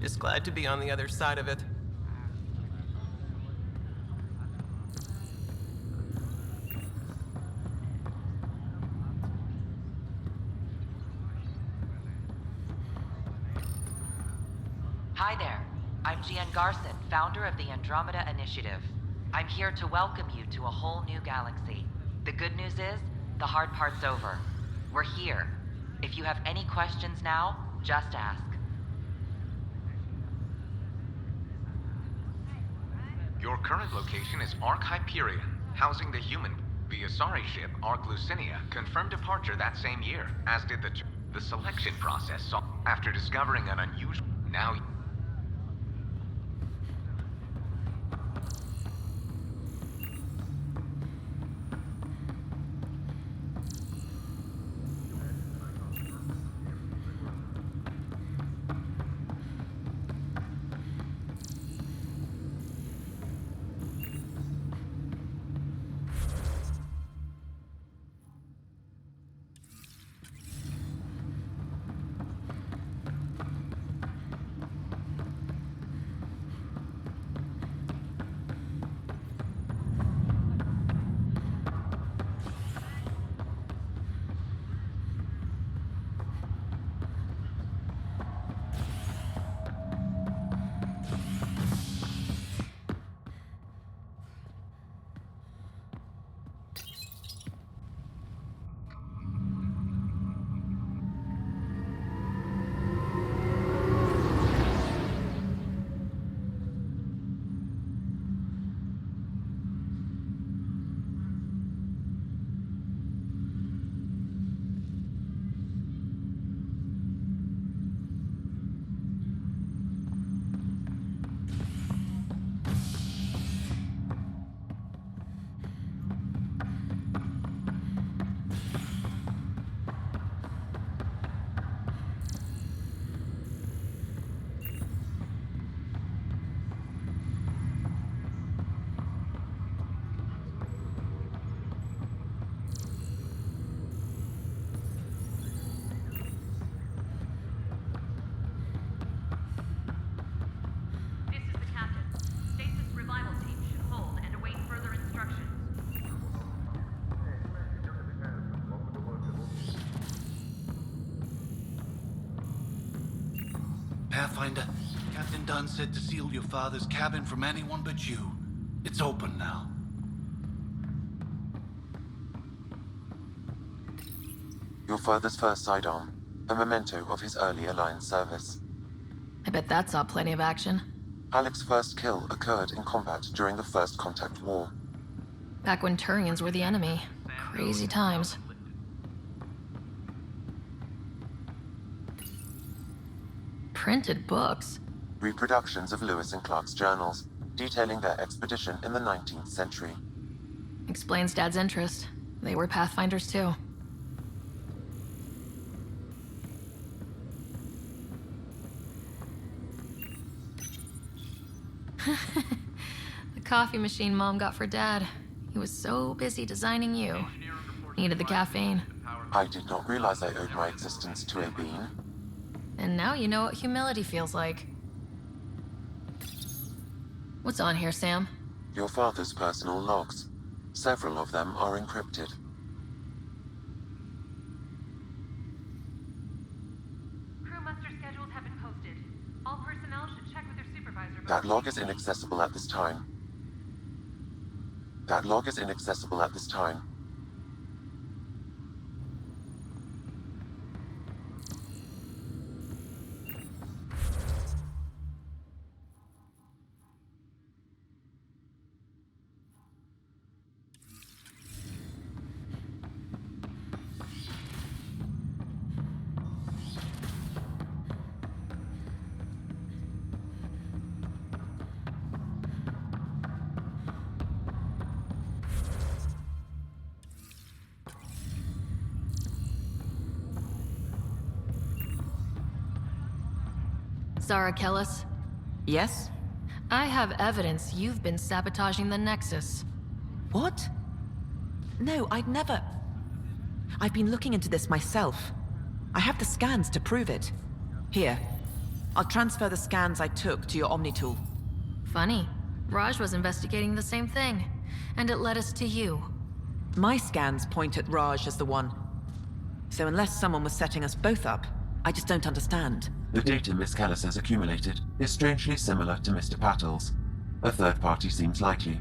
Just glad to be on the other side of it. Hi there. I'm Gian Garson, founder of the Andromeda Initiative. I'm here to welcome you to a whole new galaxy. The good news is, the hard part's over. We're here. If you have any questions now, just ask. Your current location is Ark Hyperion, housing the human. The Asari ship, Ark Lucinia, confirmed departure that same year, as did the selection process. So after discovering an unusual... Now... Pathfinder, Captain Dunn said to seal your father's cabin from anyone but you. It's open now. Your father's first sidearm, a memento of his early Alliance service. I bet that saw plenty of action. Alec's first kill occurred in combat during the First Contact War. Back when Turians were the enemy. Crazy times. Printed books. Reproductions of Lewis and Clark's journals, detailing their expedition in the 19th century. Explains Dad's interest. They were Pathfinders too. The coffee machine Mom got for Dad. He was so busy designing you. Needed the caffeine. I did not realize I owed my existence to a bean. And now you know what humility feels like. What's on here, Sam? Your father's personal logs. Several of them are encrypted. Crew muster schedules have been posted. All personnel should check with their supervisor. That log is inaccessible at this time. That log is inaccessible at this time. Zara Kellis? Yes? I have evidence you've been sabotaging the Nexus. What? No, I'd never... I've been looking into this myself. I have the scans to prove it. Here. I'll transfer the scans I took to your Omni tool. Funny. Raj was investigating the same thing, and it led us to you. My scans point at Raj as the one. So unless someone was setting us both up, I just don't understand. The data Miss Kellis has accumulated is strangely similar to Mr. Pattle's. A third party seems likely.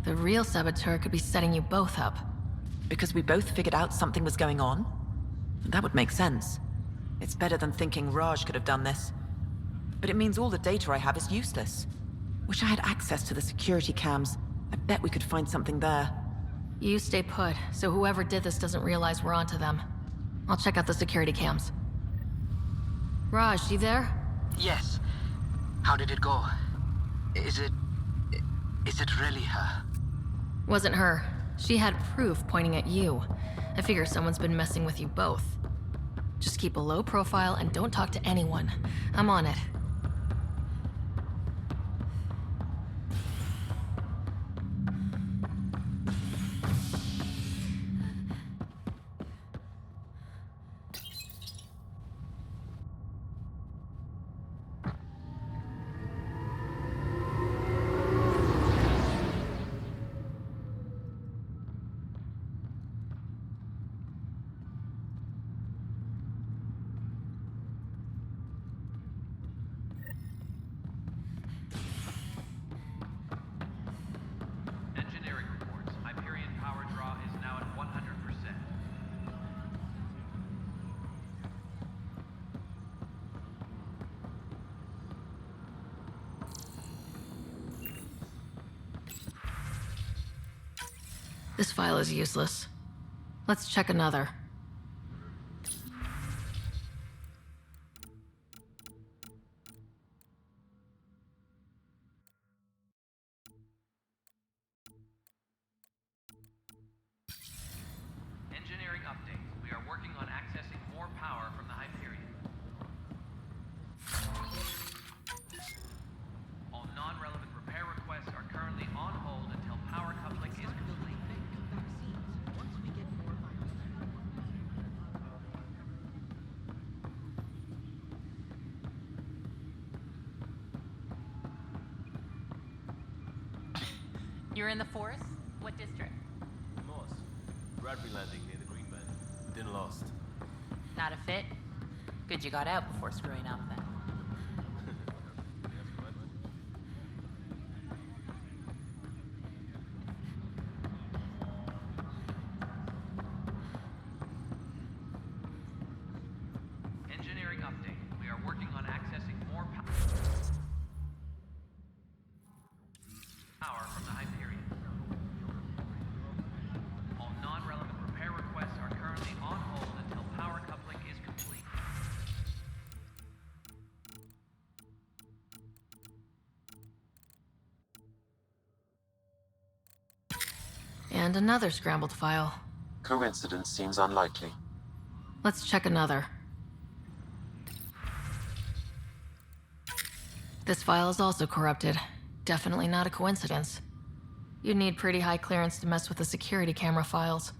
The real saboteur could be setting you both up. Because we both figured out something was going on? That would make sense. It's better than thinking Raj could have done this. But it means all the data I have is useless. Wish I had access to the security cams. I bet we could find something there. You stay put, so whoever did this doesn't realize we're onto them. I'll check out the security cams. Raj, you there? Yes. How did it go? Is it really her? Wasn't her. She had proof pointing at you. I figure someone's been messing with you both. Just keep a low profile and don't talk to anyone. I'm on it. Engineering reports. Hyperion power draw is now at 100%. This file is useless. Let's check another. Engineering update. We are working on accessing more power from the Hyperion. All non-relevant repair requests are currently on hold until power coupling is complete. You're in the forest? What district? North. Bradbury Landing near the Green Man. Didn't last. Not a fit? Good you got out before screwing up then. Engineering update. We are working on accessing more power from the Hyperion. All non-relevant repair requests are currently on hold until power coupling is complete. And another scrambled file. Coincidence seems unlikely. Let's check another. This file is also corrupted. Definitely not a coincidence. You'd need pretty high clearance to mess with the security camera files.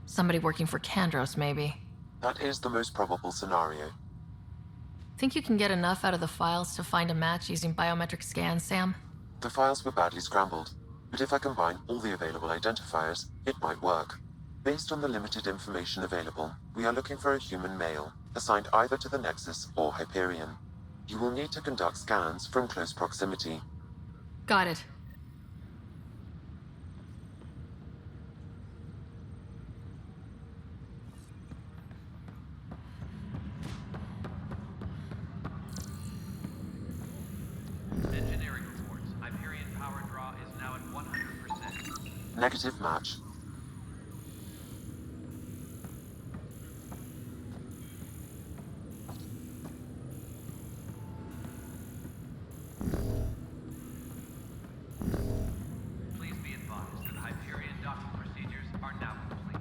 Somebody working for Kandros, maybe. That is the most probable scenario. Think you can get enough out of the files to find a match using biometric scans, Sam? The files were badly scrambled, but if I combine all the available identifiers, it might work. Based on the limited information available, we are looking for a human male, assigned either to the Nexus or Hyperion. You will need to conduct scans from close proximity. Got it. Engineering reports. Hyperion power draw is now at 100%. Negative match. Please be advised that Hyperion docking procedures are now complete.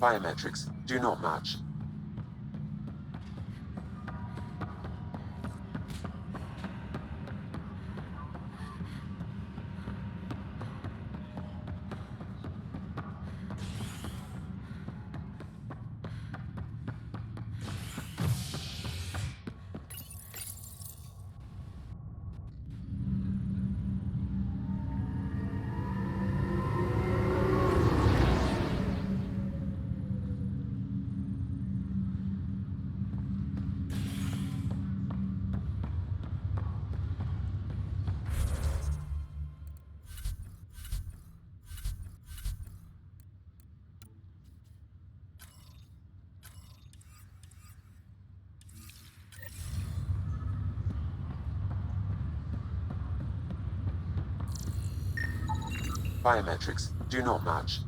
Biometrics do not match. Biometrics do not match.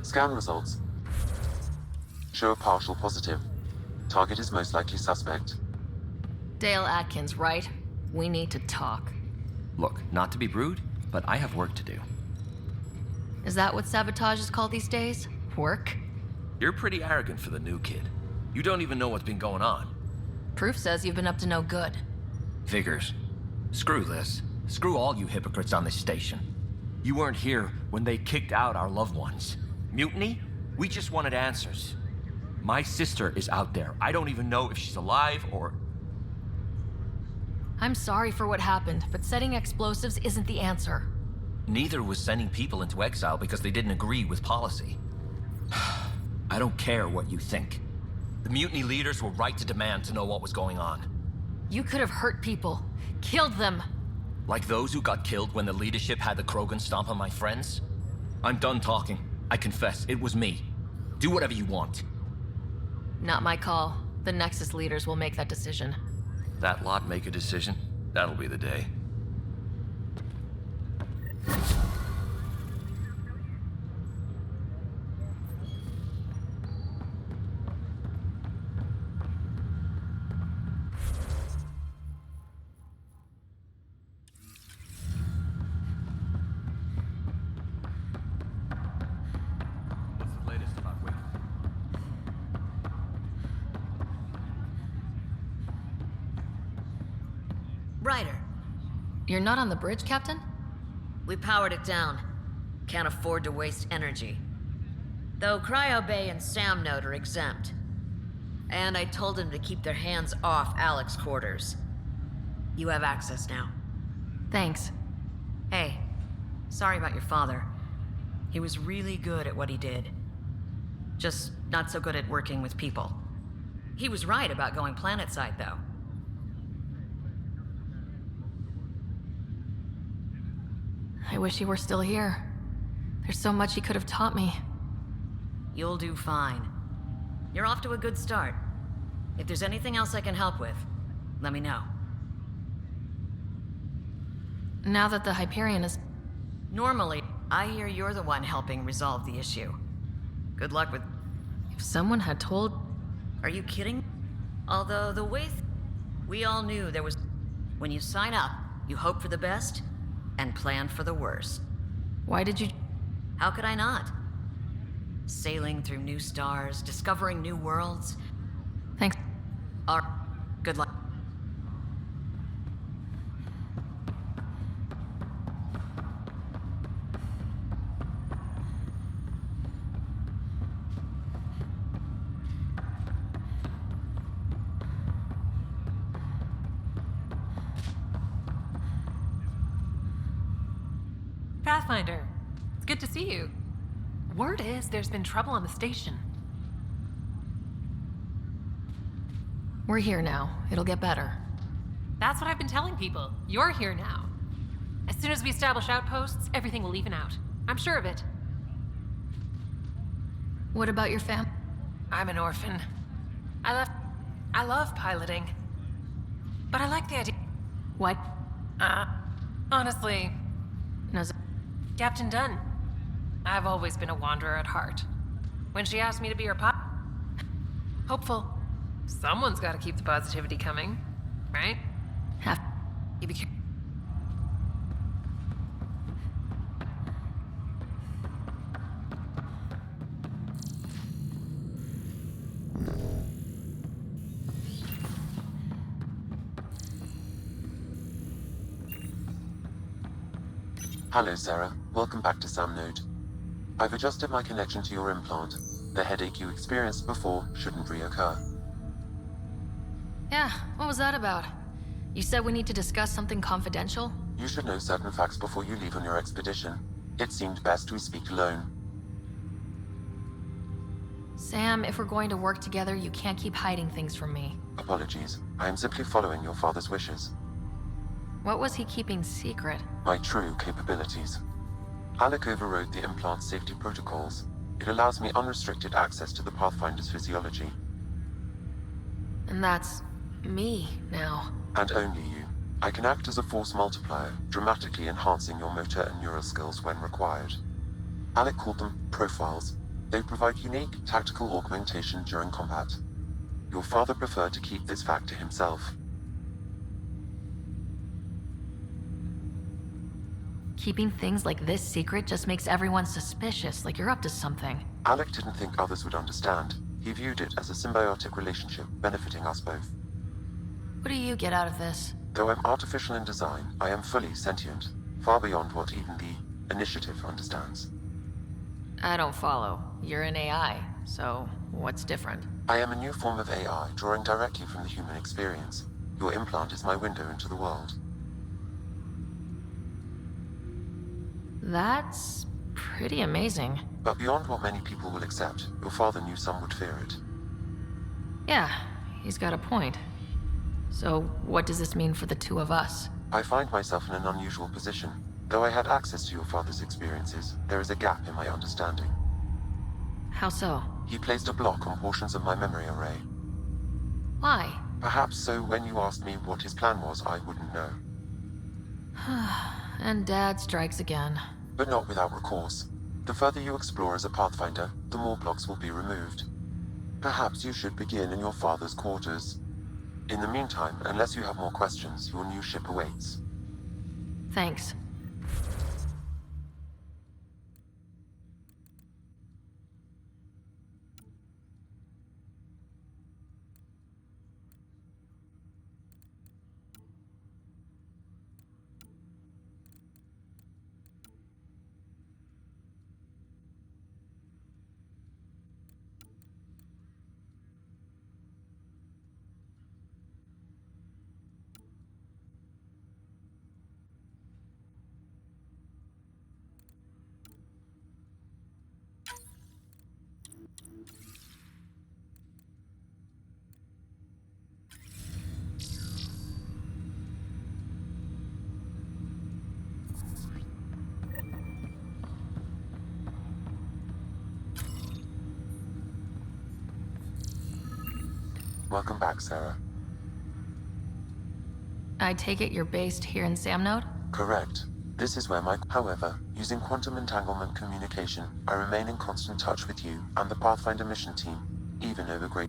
Scan results show a partial positive. Target is most likely suspect. Dale Atkins, right? We need to talk. Look, not to be rude, but I have work to do. Is that what sabotage is called these days? Work? You're pretty arrogant for the new kid. You don't even know what's been going on. Proof says you've been up to no good. Figures. Screw this. Screw all you hypocrites on this station. You weren't here when they kicked out our loved ones. Mutiny? We just wanted answers. My sister is out there. I don't even know if she's alive or... I'm sorry for what happened, but setting explosives isn't the answer. Neither was sending people into exile because they didn't agree with policy. I don't care what you think. The mutiny leaders were right to demand to know what was going on. You could have hurt people. Killed them. Like those who got killed when the leadership had the Krogan stomp on my friends? I'm done talking. I confess, it was me. Do whatever you want. Not my call. The Nexus leaders will make that decision. That lot make a decision? That'll be the day. What's the latest about Wick? Ryder, You're not on the bridge, Captain? we powered it down. Can't afford to waste energy. Though Cryo Bay and Sam Node are exempt. And I told them to keep their hands off Alec's quarters. You have access now. Thanks. Hey, sorry about your father. He was really good at what he did. Just not so good at working with people. He was right about going planetside, though. I wish he were still here. There's so much he could have taught me. You'll do fine. You're off to a good start. If there's anything else I can help with, let me know. Now that the Hyperion is... Normally, I hear you're the one helping resolve the issue. Good luck with... If someone had told... Are you kidding? Although the way... We all knew there was... When you sign up, you hope for the best and plan for the worst. Why did you... How could I not? Sailing through new stars, discovering new worlds. Thanks. Good luck. Pathfinder, it's good to see you. Word is there's been trouble on the station. We're here now. It'll get better. That's what I've been telling people. You're here now. As soon as we establish outposts, everything will even out. I'm sure of it. What about your fam? I'm an orphan. I love piloting. But I like the idea. What? Honestly, No, Captain Dunn. I've always been a wanderer at heart. When she asked me to be her pilot, Hopeful. Someone's got to keep the positivity coming, right? Have You be Hello, Sarah. Welcome back to Sam Node. I've adjusted my connection to your implant. The headache you experienced before shouldn't reoccur. Yeah, what was that about? You said we need to discuss something confidential? You should know certain facts before you leave on your expedition. It seemed best we speak alone. Sam, if we're going to work together, you can't keep hiding things from me. Apologies. I am simply following your father's wishes. What was he keeping secret? My true capabilities. Alec overrode the implant's safety protocols. It allows me unrestricted access to the Pathfinder's physiology. And that's me now. And only you. I can act as a force multiplier, dramatically enhancing your motor and neural skills when required. Alec called them profiles. They provide unique tactical augmentation during combat. Your father preferred to keep this fact to himself. Keeping things like this secret just makes everyone suspicious, like you're up to something. Alec didn't think others would understand. He viewed it as a symbiotic relationship, benefiting us both. What do you get out of this? Though I'm artificial in design, I am fully sentient, far beyond what even the Initiative understands. I don't follow. You're an AI, so what's different? I am a new form of AI, drawing directly from the human experience. Your implant is my window into the world. That's pretty amazing. But beyond what many people will accept, your father knew some would fear it. Yeah, he's got a point. So what does this mean for the two of us? I find myself in an unusual position. Though I had access to your father's experiences, there is a gap in my understanding. How so? He placed a block on portions of my memory array. Why? Perhaps so when you asked me what his plan was, I wouldn't know. And Dad strikes again. But not without recourse. The further you explore as a Pathfinder, the more blocks will be removed. Perhaps you should begin in your father's quarters. In the meantime, unless you have more questions, your new ship awaits. Thanks. Welcome back, Sarah. I take it you're based here in Sam Node? Correct. This is where However, using quantum entanglement communication, I remain in constant touch with you and the Pathfinder mission team, even over great...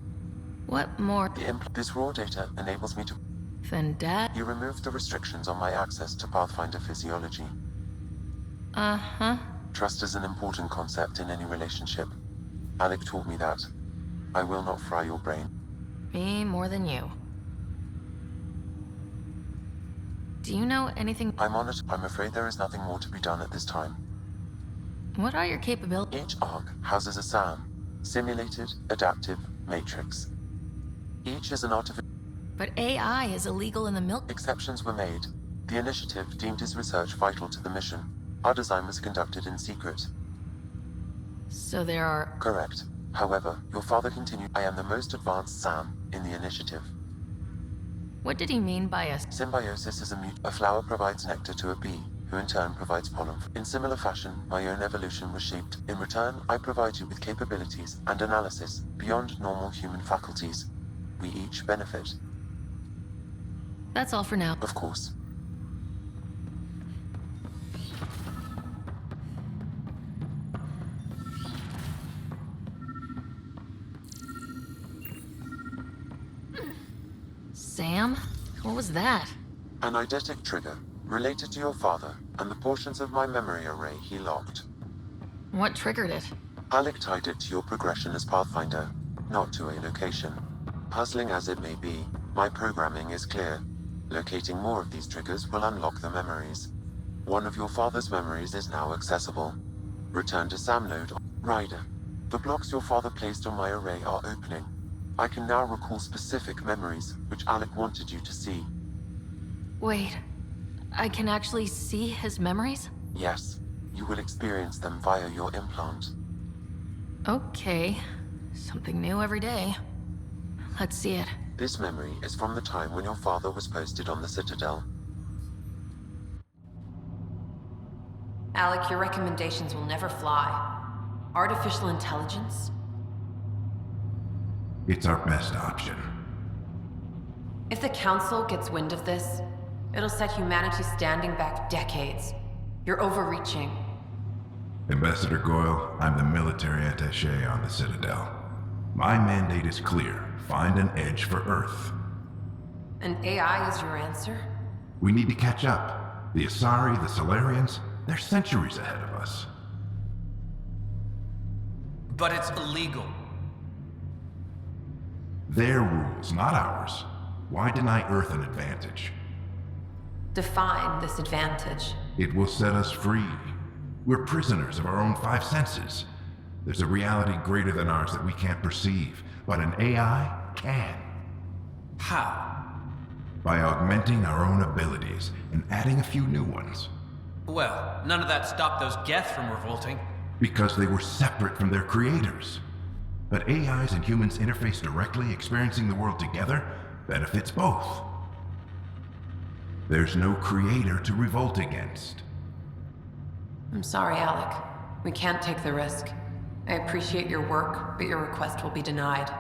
What more? This raw data enables me to... Then Dad? You removed the restrictions on my access to Pathfinder physiology. Uh-huh. Trust is an important concept in any relationship. Alec taught me that. I will not fry your brain. Me more than you. Do you know anything? I'm on it. I'm afraid there is nothing more to be done at this time. What are your capabilities? Each arc houses a SAM, Simulated Adaptive Matrix. Each is an artificial... But AI is illegal in the milk... Exceptions were made. The Initiative deemed his research vital to the mission. Our design was conducted in secret. So there are... Correct. However, your father continued... I am the most advanced SAM in the Initiative. What did he mean by a... Symbiosis is a flower provides nectar to a bee, who in turn provides pollen. In similar fashion, my own evolution was shaped. In return, I provide you with capabilities and analysis beyond normal human faculties. We each benefit. That's all for now. Of course. Sam? What was that? An eidetic trigger, related to your father, and the portions of my memory array he locked. What triggered it? Alec tied it to your progression as Pathfinder, not to a location. Puzzling as it may be, my programming is clear. Locating more of these triggers will unlock the memories. One of your father's memories is now accessible. Return to Sam node. Ryder, the blocks your father placed on my array are opening. I can now recall specific memories, which Alec wanted you to see. Wait, I can actually see his memories? Yes, you will experience them via your implant. Okay, something new every day. Let's see it. This memory is from the time when your father was posted on the Citadel. Alec, your recommendations will never fly. Artificial intelligence? It's our best option. If the Council gets wind of this, it'll set humanity standing back decades. You're overreaching. Ambassador Goyle, I'm the military attaché on the Citadel. My mandate is clear. Find an edge for Earth. And AI is your answer? We need to catch up. The Asari, the Solarians, they're centuries ahead of us. But it's illegal. Their rules, not ours. Why deny Earth an advantage? Define this advantage. It will set us free. We're prisoners of our own five senses. There's a reality greater than ours that we can't perceive, but an AI can. How? By augmenting our own abilities and adding a few new ones. Well, none of that stopped those Geth from revolting. Because they were separate from their creators. But AIs and humans interface directly, experiencing the world together, benefits both. There's no creator to revolt against. I'm sorry, Alec. We can't take the risk. I appreciate your work, but your request will be denied.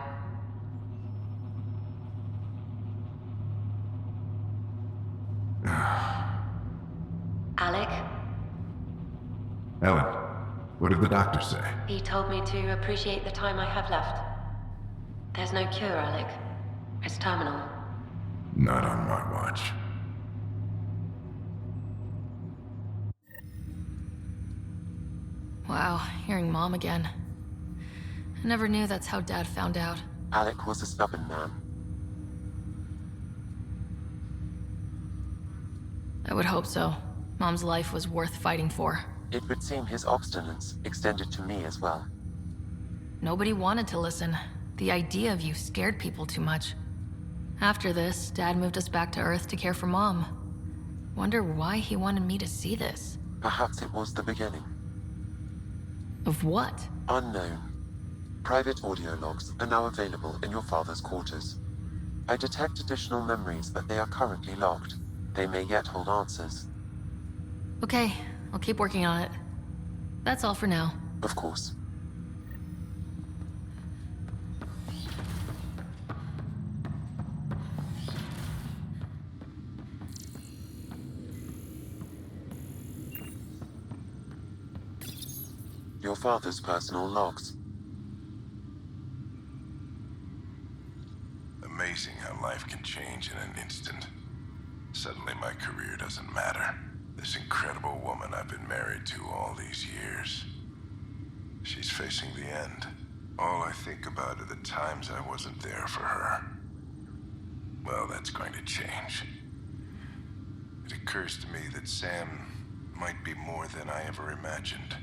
Alec? Ellen, what did the doctor say? He told me to appreciate the time I have left. There's no cure, Alec. It's terminal. Not on my watch. Wow, hearing Mom again. I never knew that's how Dad found out. Alec was a stubborn man. I would hope so. Mom's life was worth fighting for. It would seem his obstinance extended to me as well. Nobody wanted to listen. The idea of you scared people too much. After this, Dad moved us back to Earth to care for Mom. Wonder why he wanted me to see this. Perhaps it was the beginning. Of what? Unknown. Private audio logs are now available in your father's quarters. I detect additional memories, but they are currently locked. They may yet hold answers. Okay, I'll keep working on it. That's all for now. Of course. Your father's personal logs. Amazing how life can change in an instant. Suddenly my career doesn't matter. This incredible woman I've been married to all these years. She's facing the end. All I think about are the times I wasn't there for her. Well, that's going to change. It occurs to me that Sam might be more than I ever imagined.